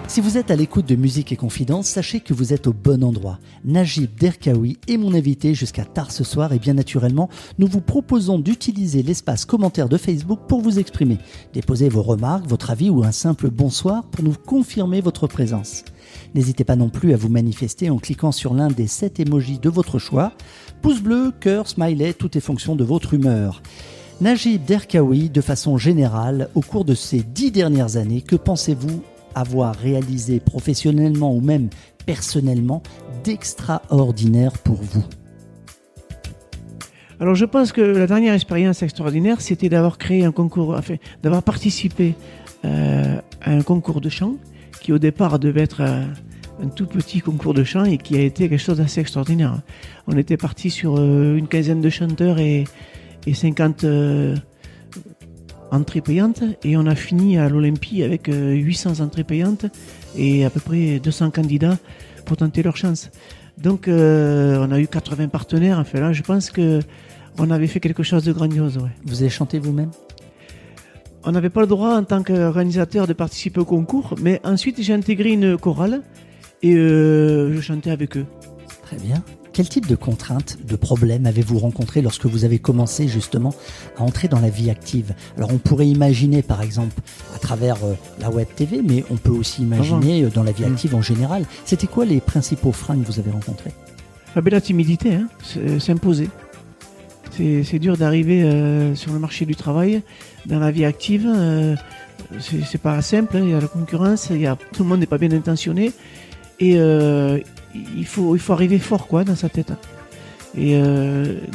D: Si vous êtes à l'écoute de Musique et Confidence, sachez que vous êtes au bon endroit. Najib Derkaoui est mon invité jusqu'à tard ce soir et bien naturellement, nous vous proposons d'utiliser l'espace commentaire de Facebook pour vous exprimer. Déposez vos remarques, votre avis ou un simple bonsoir pour nous confirmer votre présence. N'hésitez pas non plus à vous manifester en cliquant sur l'un des 7 emojis de votre choix. Pouce bleu, cœur, smiley, tout est fonction de votre humeur. Najib Derkaoui, de façon générale, au cours de ces 10 dernières années, que pensez-vous avoir réalisé professionnellement ou même personnellement d'extraordinaire pour vous?
E: Alors je pense que la dernière expérience extraordinaire, c'était d'avoir créé un concours, d'avoir participé à un concours de chant qui au départ devait être un tout petit concours de chant et qui a été quelque chose d'assez extraordinaire. On était parti sur une quinzaine de chanteurs et 50 entrées payantes et on a fini à l'Olympie avec 800 entrées payantes et à peu près 200 candidats pour tenter leur chance. Donc on a eu 80 partenaires. Enfin là, je pense que on avait fait quelque chose de grandiose. Ouais.
D: Vous avez chanté vous-même?
E: On n'avait pas le droit en tant qu'organisateur de participer au concours, mais ensuite j'ai intégré une chorale et je chantais avec eux.
D: Très bien. Quel type de contraintes, de problèmes avez-vous rencontré lorsque vous avez commencé justement à entrer dans la vie active? Alors on pourrait imaginer par exemple à travers la web TV, mais on peut aussi imaginer dans la vie active en général. C'était quoi les principaux freins que vous avez rencontrés?
E: La timidité, hein, s'imposer. C'est dur d'arriver sur le marché du travail, dans la vie active. C'est pas simple, hein, il y a la concurrence, tout le monde n'est pas bien intentionné. Et il faut arriver fort quoi, dans sa tête. Et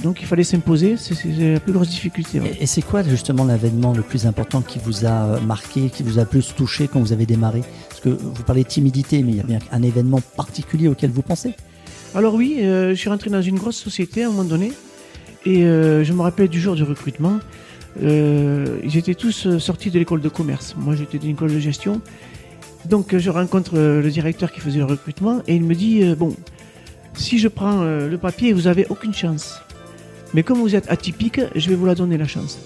E: donc il fallait s'imposer, c'est la plus grosse difficulté. Ouais.
D: Et c'est quoi justement l'événement le plus important qui vous a marqué, qui vous a plus touché quand vous avez démarré? Parce que vous parlez de timidité, mais il y a bien un événement particulier auquel vous pensez?
E: Alors oui, je suis rentré dans une grosse société à un moment donné. Et je me rappelle du jour du recrutement. Ils étaient tous sortis de l'école de commerce. Moi j'étais d'une école de gestion. Donc je rencontre le directeur qui faisait le recrutement et il me dit bon, si je prends le papier, vous n'avez aucune chance. Mais comme vous êtes atypique, je vais vous la donner la chance.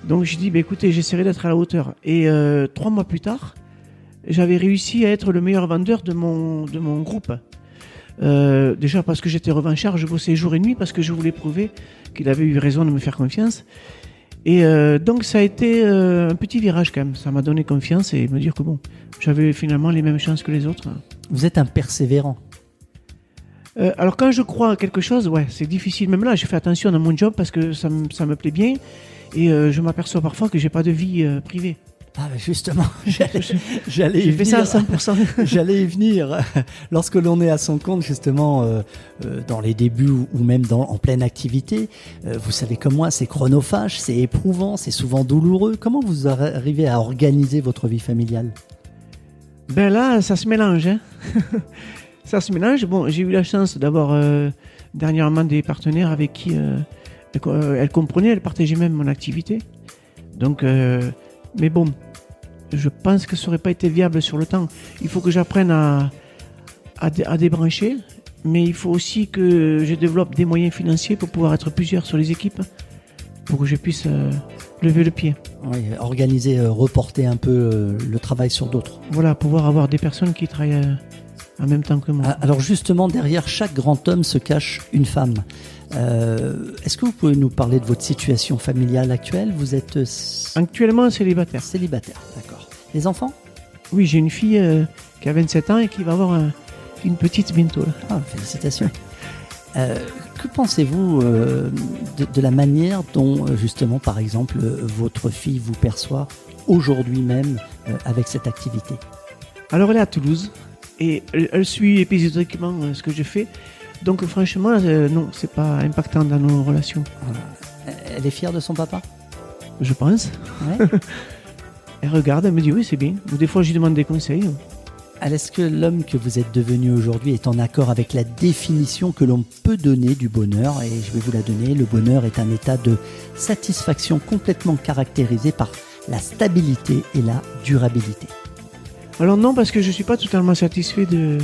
E: Donc je dis écoutez, j'essaierai d'être à la hauteur. Et 3 mois plus tard, j'avais réussi à être le meilleur vendeur de mon groupe. Déjà parce que j'étais revanchard, je bossais jour et nuit parce que je voulais prouver qu'il avait eu raison de me faire confiance. Et donc ça a été un petit virage quand même. Ça m'a donné confiance et me dire que bon, j'avais finalement les mêmes chances que les autres.
D: Vous êtes un persévérant.
E: Alors quand je crois à quelque chose, ouais, c'est difficile. Même là, je fais attention dans mon job parce que ça me plaît bien. Et je m'aperçois parfois que j'ai pas de vie privée.
D: Ah ben justement, j'allais y venir.
E: J'ai fait ça à 100%.
D: J'allais y venir. Lorsque l'on est à son compte, justement, dans les débuts ou même en pleine activité, vous savez comme moi, c'est chronophage, c'est éprouvant, c'est souvent douloureux. Comment vous arrivez à organiser votre vie familiale?
E: Ben là, ça se mélange. Hein. Ça se mélange. Bon, j'ai eu la chance d'avoir dernièrement des partenaires avec qui elles comprenaient, elles partageaient même mon activité. Donc, mais bon, je pense que ça n'aurait pas été viable sur le temps. Il faut que j'apprenne à débrancher, mais il faut aussi que je développe des moyens financiers pour pouvoir être plusieurs sur les équipes, pour que je puisse lever le pied.
D: Oui, organiser, reporter un peu le travail sur d'autres.
E: Voilà, pouvoir avoir des personnes qui travaillent en même temps que moi.
D: Alors justement, derrière chaque grand homme se cache une femme. Est-ce que vous pouvez nous parler de votre situation familiale actuelle? Vous êtes
E: actuellement célibataire.
D: Célibataire, d'accord. Les enfants?
E: Oui, j'ai une fille qui a 27 ans et qui va avoir une petite bientôt. Là.
D: Ah, félicitations. Que pensez-vous de la manière dont, justement, par exemple, votre fille vous perçoit aujourd'hui même avec cette activité?
E: Alors, elle est à Toulouse et elle suit épisodiquement ce que je fais. Donc franchement, non, c'est pas impactant dans nos relations.
D: Elle est fière de son papa?
E: Je pense.
D: Ouais.
E: Elle regarde, elle me dit oui, c'est bien. Ou des fois, je lui demande des conseils.
D: Est-ce que l'homme que vous êtes devenu aujourd'hui est en accord avec la définition que l'on peut donner du bonheur? Et je vais vous la donner. Le bonheur est un état de satisfaction complètement caractérisé par la stabilité et la durabilité.
E: Alors non, parce que je suis pas totalement satisfait de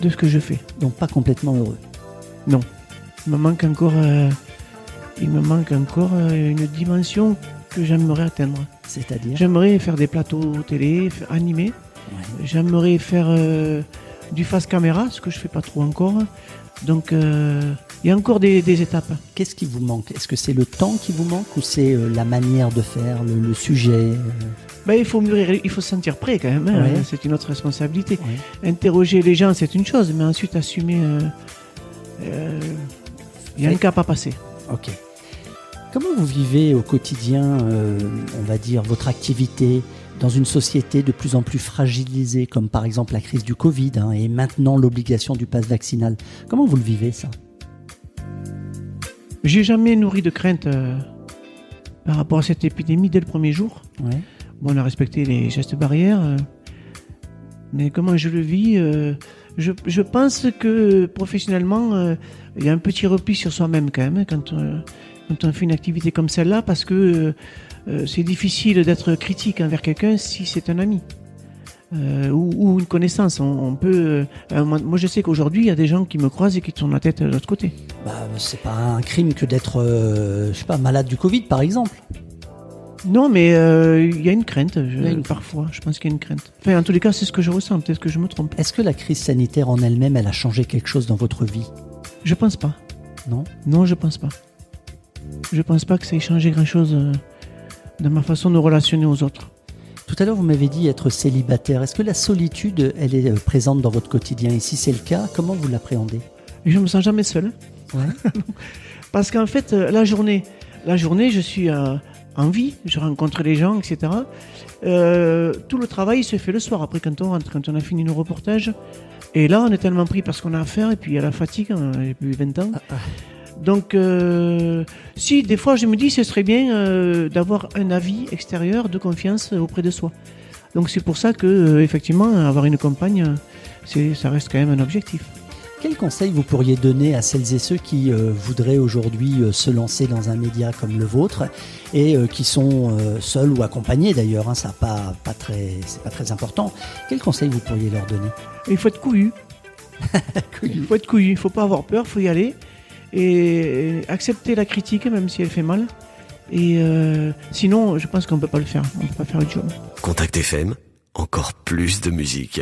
E: ce que je fais.
D: Donc pas complètement heureux?
E: Non. Il me manque encore une dimension que j'aimerais atteindre.
D: C'est-à-dire?
E: J'aimerais faire des plateaux télé, animer. Ouais. J'aimerais faire du face caméra, ce que je fais pas trop encore. Donc il y a encore des étapes.
D: Qu'est-ce qui vous manque? Est-ce que c'est le temps qui vous manque ou c'est la manière de faire, le sujet?
E: Ben, il faut mûrir, il faut se sentir prêt quand même, hein,
D: ouais.
E: C'est une autre responsabilité.
D: Ouais.
E: Interroger les gens, c'est une chose, mais ensuite assumer, il y a un cap à passer.
D: Ok. Comment vous vivez au quotidien, on va dire, votre activité dans une société de plus en plus fragilisée, comme par exemple la crise du Covid et maintenant l'obligation du pass vaccinal? Comment vous le vivez, ça?
E: J'ai jamais nourri de crainte par rapport à cette épidémie dès le premier jour.
D: Ouais.
E: Bon, on a respecté les gestes barrières, mais comment je le vis, je pense que professionnellement, il y a un petit repli sur soi-même quand même, quand quand on fait une activité comme celle-là, parce que c'est difficile d'être critique envers quelqu'un si c'est un ami. Ou une connaissance. On peut. Moi, je sais qu'aujourd'hui, il y a des gens qui me croisent et qui tournent la tête de l'autre côté.
D: C'est pas un crime que d'être, malade du Covid, par exemple.
E: Non, mais il y a une crainte. Parfois, je pense qu'il y a une crainte. Enfin, en tous les cas, c'est ce que je ressens. Peut-être que je me trompe.
D: Est-ce que la crise sanitaire en elle-même, elle a changé quelque chose dans votre vie ?
E: Je pense pas.
D: Non ?
E: Non, je pense pas. Je pense pas que ça ait changé grand-chose dans ma façon de relationner aux autres.
D: Tout à l'heure, vous m'avez dit être célibataire. Est-ce que la solitude, elle est présente dans votre quotidien ? Et si c'est le cas, comment vous l'appréhendez ?
E: Je me sens jamais seul.
D: Ouais.
E: Parce qu'en fait, la journée, je suis en vie, je rencontre les gens, etc. Tout le travail se fait le soir, après quand on rentre, quand on a fini nos reportages. Et là, on est tellement pris parce qu'on a à faire, et puis il y a la fatigue, j'ai plus 20 ans. Donc, si, des fois, je me dis, ce serait bien d'avoir un avis extérieur de confiance auprès de soi. Donc, c'est pour ça que, effectivement, avoir une compagne, ça reste quand même un objectif.
D: Quel conseil vous pourriez donner à celles et ceux qui voudraient aujourd'hui se lancer dans un média comme le vôtre et qui sont seuls ou accompagnés d'ailleurs, c'est pas très important. Quel conseil vous pourriez leur donner ?
E: Il faut être couillu. Il faut être couillu, il ne faut pas avoir peur, il faut y aller. Et accepter la critique même si elle fait mal. Et sinon, je pense qu'on ne peut pas le faire. On ne peut pas faire le job.
C: Contact FM, encore plus de musique.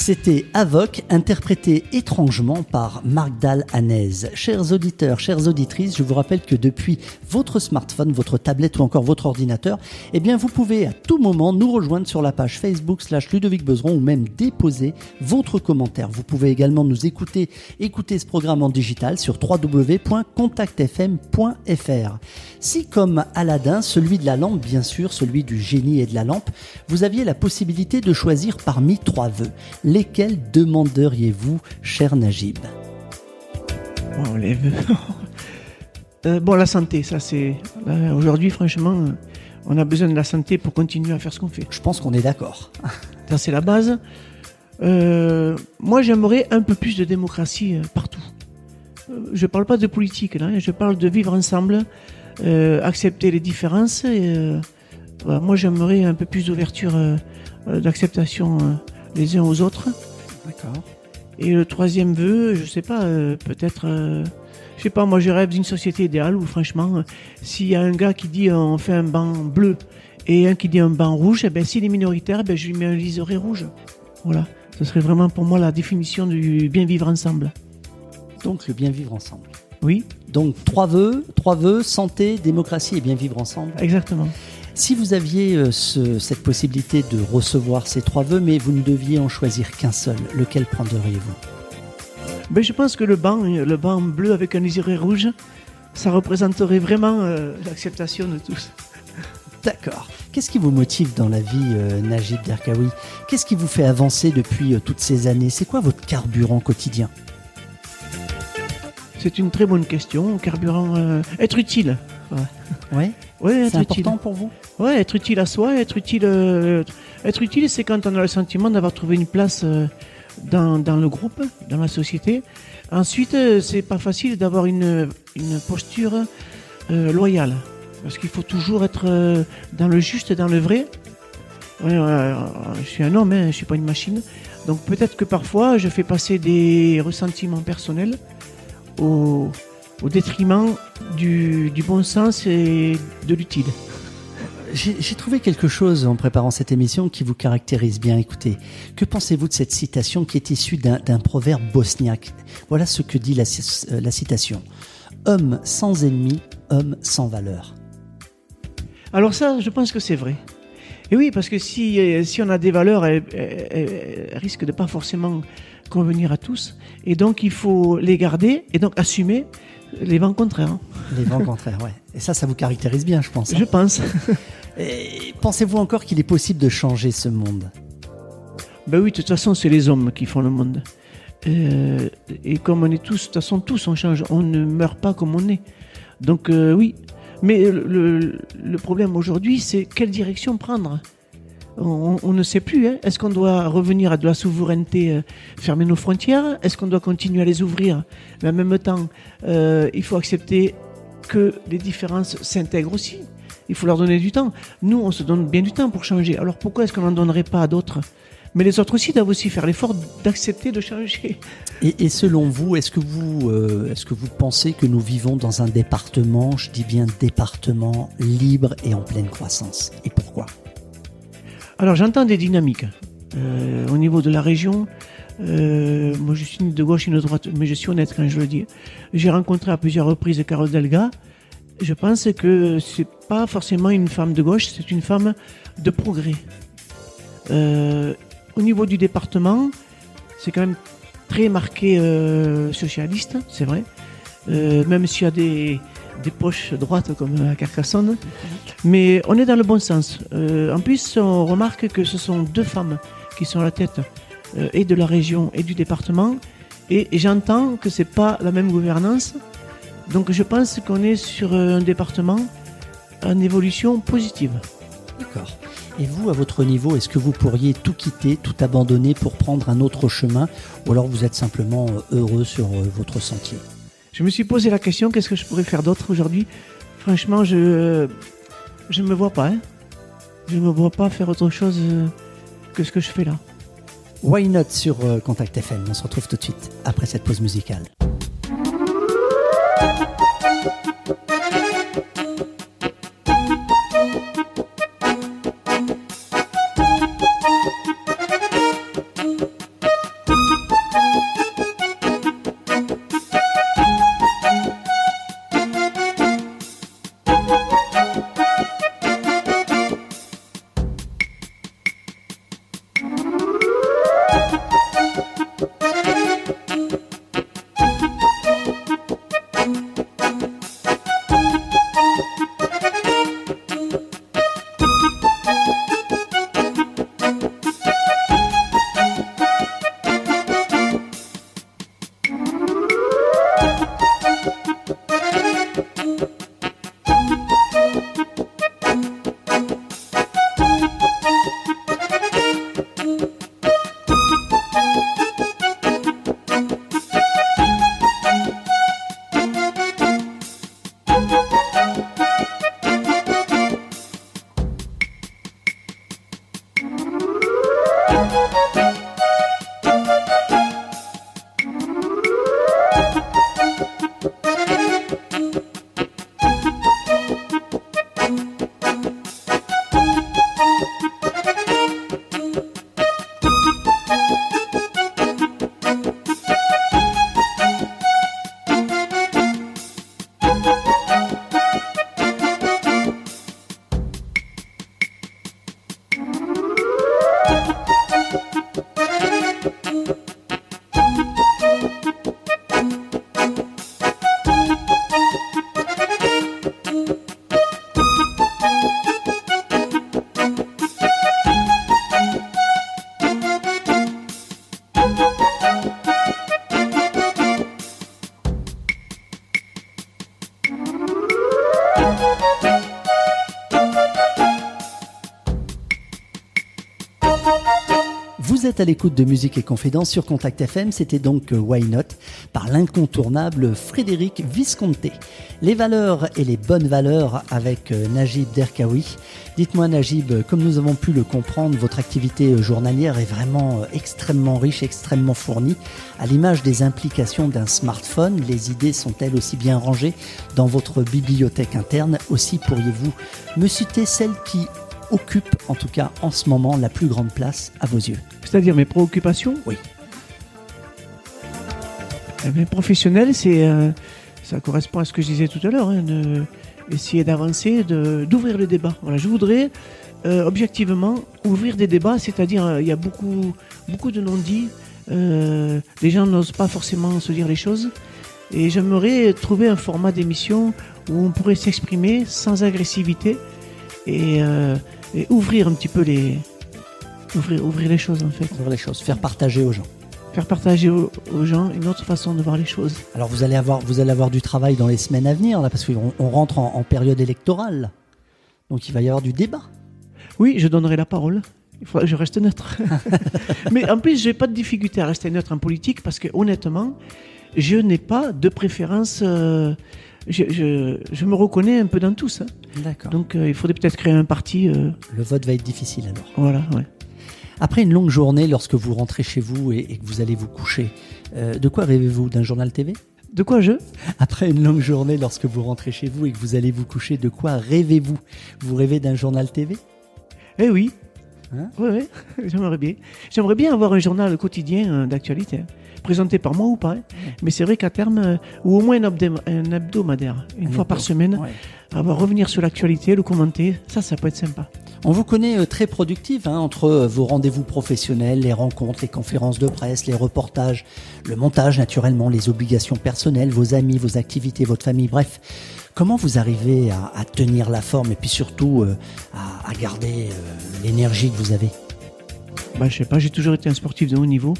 D: C'était Avoc, interprété étrangement par Marc Dahl Hanez. Chers auditeurs, chères auditrices, je vous rappelle que depuis votre smartphone, votre tablette ou encore votre ordinateur, eh bien vous pouvez à tout moment nous rejoindre sur la page Facebook /Ludovic Bezeron ou même déposer votre commentaire. Vous pouvez également nous écouter ce programme en digital sur www.contactfm.fr. Si comme Aladdin, celui de la lampe, bien sûr, celui du génie et de la lampe, vous aviez la possibilité de choisir parmi 3 vœux, lesquels demanderiez-vous, cher Najib ?
E: Les vœux. La santé, ça c'est... aujourd'hui, franchement, on a besoin de la santé pour continuer à faire ce qu'on fait.
D: Je pense qu'on est d'accord.
E: Ça, c'est la base. Moi, j'aimerais un peu plus de démocratie partout. Je parle pas de politique, là, je parle de vivre ensemble, accepter les différences. Moi, j'aimerais un peu plus d'ouverture, d'acceptation les uns aux autres.
D: D'accord.
E: Et le 3e vœu, je sais pas, peut-être... je sais pas, moi je rêve d'une société idéale où franchement, s'il y a un gars qui dit on fait un banc bleu et un qui dit un banc rouge, s'il est minoritaire, je lui mets un liseré rouge. Voilà, ce serait vraiment pour moi la définition du bien vivre ensemble.
D: Donc le bien vivre ensemble.
E: Oui.
D: Donc 3 vœux, santé, démocratie et bien vivre ensemble.
E: Exactement.
D: Si vous aviez cette possibilité de recevoir ces 3 vœux, mais vous ne deviez en choisir qu'un seul, lequel prendriez-vous ?
E: Je pense que le banc bleu avec un liseré rouge, ça représenterait vraiment l'acceptation de tous.
D: D'accord. Qu'est-ce qui vous motive dans la vie, Najib Derkaoui ? Qu'est-ce qui vous fait avancer depuis toutes ces années ? C'est quoi votre carburant quotidien ?
E: C'est une très bonne question. Carburant, être utile.
D: Ouais.
E: Ouais,
D: c'est important pour vous ?
E: Ouais, être utile à soi, être utile, c'est quand on a le sentiment d'avoir trouvé une place dans le groupe, dans la société. Ensuite, c'est pas facile d'avoir une posture loyale, parce qu'il faut toujours être dans le juste, dans le vrai, Ouais, je suis un homme, hein, je suis pas une machine. Donc peut-être que parfois je fais passer des ressentiments personnels au détriment du bon sens et de l'utile.
D: J'ai trouvé quelque chose en préparant cette émission qui vous caractérise bien. Écoutez, que pensez-vous de cette citation qui est issue d'un proverbe bosniaque? Voilà ce que dit la citation. Homme sans ennemi, homme sans valeur.
E: Alors ça, je pense que c'est vrai. Et oui, parce que si on a des valeurs, elles risquent de pas forcément convenir à tous. Et donc, il faut les garder et donc assumer les vents contraires.
D: Les vents contraires, ouais. Et ça vous caractérise bien, je pense.
E: Je pense.
D: Et pensez-vous encore qu'il est possible de changer ce monde?
E: Ben oui, de toute façon, c'est les hommes qui font le monde. Et comme on est tous, de toute façon, tous on change. On ne meurt pas comme on est. Donc oui. Mais le problème aujourd'hui, c'est quelle direction prendre. On ne sait plus. Hein. Est-ce qu'on doit revenir à de la souveraineté, fermer nos frontières? Est-ce qu'on doit continuer à les ouvrir? Mais en même temps, il faut accepter que les différences s'intègrent aussi. Il faut leur donner du temps. Nous, on se donne bien du temps pour changer. Alors pourquoi est-ce qu'on n'en donnerait pas à d'autres? Mais les autres aussi doivent aussi faire l'effort d'accepter de changer.
D: Et selon vous, est-ce que vous pensez que nous vivons dans un département, je dis bien département, libre et en pleine croissance? Et pourquoi?
E: Alors j'entends des dynamiques. Au niveau de la région, moi je suis ni de gauche ni de droite, mais je suis honnête quand je le dis. J'ai rencontré à plusieurs reprises Carole Delga. Je pense que c'est pas forcément une femme de gauche, c'est une femme de progrès. Au niveau du département, c'est quand même très marqué socialiste, c'est vrai. Même s'il y a des poches droites comme à Carcassonne. Mais on est dans le bon sens. En plus, on remarque que ce sont deux femmes qui sont à la tête et de la région et du département. Et j'entends que c'est pas la même gouvernance. Donc je pense qu'on est sur un département en évolution positive.
D: D'accord. Et vous, à votre niveau, est-ce que vous pourriez tout quitter, tout abandonner pour prendre un autre chemin, ou alors vous êtes simplement heureux sur votre sentier?
E: Je me suis posé la question, qu'est-ce que je pourrais faire d'autre aujourd'hui? Franchement, je me vois pas. Hein. Je me vois pas faire autre chose que ce que je fais là.
D: Why Not sur Contact FM. On se retrouve tout de suite après cette pause musicale. Vous êtes à l'écoute de Musique et Confidence sur Contact FM, c'était donc Why Not par l'incontournable Frédéric Visconti. Les valeurs et les bonnes valeurs avec Najib Derkaoui. Dites-moi Najib, comme nous avons pu le comprendre, votre activité journalière est vraiment extrêmement riche, extrêmement fournie. À l'image des implications d'un smartphone, les idées sont-elles aussi bien rangées dans votre bibliothèque interne? Aussi pourriez-vous me citer celle qui occupe, en tout cas en ce moment, la plus grande place à vos yeux?
E: C'est-à-dire mes préoccupations?
D: Oui.
E: Mes professionnels, ça correspond à ce que je disais tout à l'heure, essayer d'avancer, d'ouvrir le débat. Voilà, je voudrais objectivement ouvrir des débats, c'est-à-dire il y a beaucoup de non-dits, les gens n'osent pas forcément se dire les choses, et j'aimerais trouver un format d'émission où on pourrait s'exprimer sans agressivité et ouvrir un petit peu ouvrir les choses en fait.
D: Ouvrir les choses, faire partager aux gens.
E: Faire partager aux gens une autre façon de voir les choses.
D: Alors vous allez avoir du travail dans les semaines à venir, là, parce qu'on rentre en période électorale. Donc il va y avoir du débat.
E: Oui, je donnerai la parole. Il faudra que je reste neutre. Mais en plus, je n'ai pas de difficulté à rester neutre en politique, parce que honnêtement, je n'ai pas de préférence. Je me reconnais un peu dans tous. Hein.
D: D'accord.
E: Donc il faudrait peut-être créer un parti.
D: Le vote va être difficile alors.
E: Voilà, ouais.
D: Après une longue journée, lorsque vous rentrez chez vous et que vous allez vous coucher, de quoi rêvez-vous? D'un journal TV?
E: De quoi
D: Après une longue journée, lorsque vous rentrez chez vous et que vous allez vous coucher, de quoi rêvez-vous? Vous rêvez d'un journal TV?
E: Eh oui.
D: Hein?
E: Oui, j'aimerais bien. J'aimerais bien avoir un journal quotidien d'actualité, présenté par moi ou pas. Mais c'est vrai qu'à terme, ou au moins un hebdomadaire, une fois par semaine, revenir sur l'actualité, le commenter, ça peut être sympa.
D: On vous connaît très productive, entre vos rendez-vous professionnels, les rencontres, les conférences de presse, les reportages, le montage naturellement, les obligations personnelles, vos amis, vos activités, votre famille, bref. Comment vous arrivez à tenir la forme et puis surtout à garder l'énergie que vous avez?
E: Je sais pas, j'ai toujours été un sportif de haut niveau.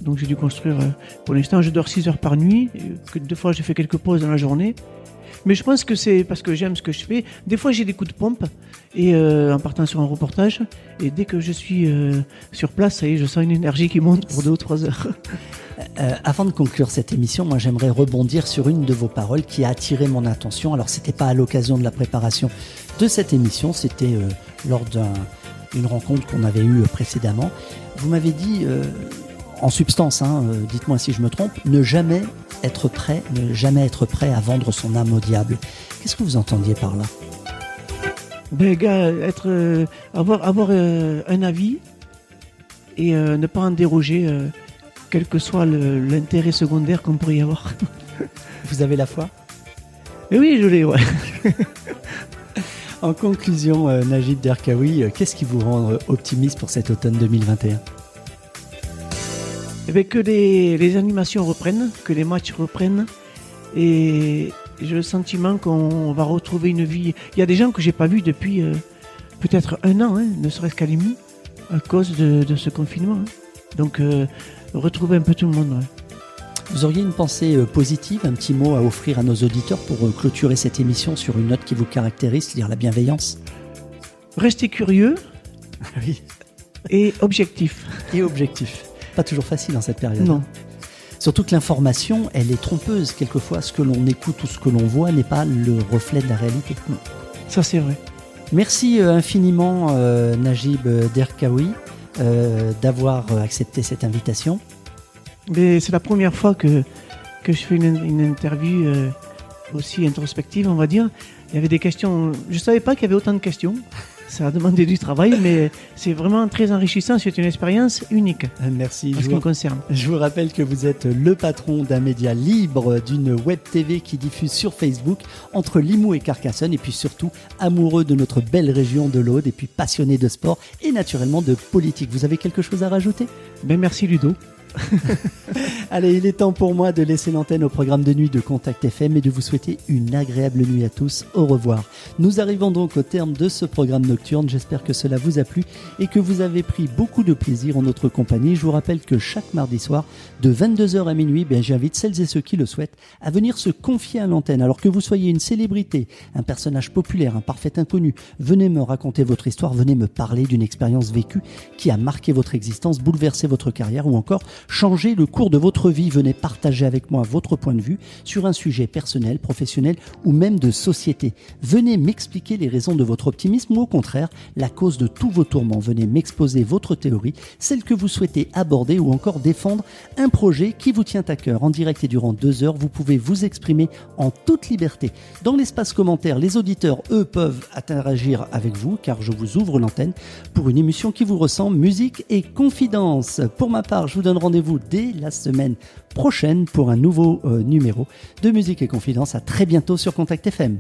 E: Donc j'ai dû construire, pour l'instant je dors 6 heures par nuit, deux fois j'ai fait quelques pauses dans la journée. Mais je pense que c'est parce que j'aime ce que je fais. Des fois j'ai des coups de pompe et en partant sur un reportage, et dès que je suis sur place, ça y est, je sens une énergie qui monte pour 2 ou 3 heures.
D: Avant de conclure cette émission, moi j'aimerais rebondir sur une de vos paroles qui a attiré mon attention. Alors c'était pas à l'occasion de la préparation de cette émission, c'était lors d'une rencontre qu'on avait eue précédemment. Vous m'avez dit, en substance, dites-moi si je me trompe, ne jamais être prêt à vendre son âme au diable. Qu'est-ce que vous entendiez par là?
E: Avoir un avis et ne pas en déroger, quel que soit l'intérêt secondaire qu'on pourrait y avoir.
D: Vous avez la foi?
E: Oui, je l'ai, ouais.
D: En conclusion, Najib Derkaoui, qu'est-ce qui vous rend optimiste pour cet automne 2021?
E: Que les animations reprennent, que les matchs reprennent, et j'ai le sentiment qu'on va retrouver une vie. Il y a des gens que j'ai pas vus depuis peut-être 1 an, ne serait-ce qu'à Limoux, à cause de ce confinement. Donc retrouver un peu tout le monde. Ouais.
D: Vous auriez une pensée positive, un petit mot à offrir à nos auditeurs pour clôturer cette émission sur une note qui vous caractérise, c'est-à-dire la bienveillance?
E: Restez curieux.
D: Oui.
E: Et objectif.
D: Pas toujours facile dans cette période.
E: Non.
D: Surtout que l'information, elle est trompeuse. Quelquefois, ce que l'on écoute ou ce que l'on voit n'est pas le reflet de la réalité.
E: Ça, c'est vrai.
D: Merci infiniment, Najib Derkaoui, d'avoir accepté cette invitation.
E: Mais c'est la première fois que je fais une interview aussi introspective, on va dire. Il y avait des questions. Je ne savais pas qu'il y avait autant de questions. Ça a demandé du travail, mais c'est vraiment très enrichissant. C'est une expérience unique.
D: Merci.
E: En ce qui me concerne.
D: Je vous rappelle que vous êtes le patron d'un média libre, d'une web TV qui diffuse sur Facebook entre Limoux et Carcassonne, et puis surtout amoureux de notre belle région de l'Aude, et puis passionné de sport et naturellement de politique. Vous avez quelque chose à rajouter?
E: Merci Ludo.
D: Allez, il est temps pour moi de laisser l'antenne au programme de nuit de Contact FM et de vous souhaiter une agréable nuit à tous. Au revoir. Nous arrivons donc au terme de ce programme nocturne. J'espère que cela vous a plu et que vous avez pris beaucoup de plaisir en notre compagnie. Je vous rappelle que chaque mardi soir, de 22h à minuit, j'invite celles et ceux qui le souhaitent à venir se confier à l'antenne. Alors que vous soyez une célébrité, un personnage populaire, un parfait inconnu, venez me raconter votre histoire, venez me parler d'une expérience vécue qui a marqué votre existence, bouleversé votre carrière ou encore changé le cours cours de votre vie, venez partager avec moi votre point de vue sur un sujet personnel, professionnel ou même de société. Venez m'expliquer les raisons de votre optimisme ou au contraire, la cause de tous vos tourments. Venez m'exposer votre théorie, celle que vous souhaitez aborder ou encore défendre un projet qui vous tient à cœur. En direct et durant 2 heures, vous pouvez vous exprimer en toute liberté. Dans l'espace commentaire, les auditeurs, eux, peuvent interagir avec vous car je vous ouvre l'antenne pour une émission qui vous ressemble, musique et confidence. Pour ma part, je vous donne rendez-vous dès la semaine prochaine pour un nouveau numéro de Musique et Confidence. À très bientôt sur Contact FM.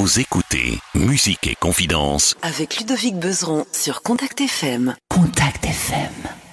J: Vous écoutez Musique et Confidence
A: avec Ludovic Bezeron sur Contact FM.
D: Contact FM.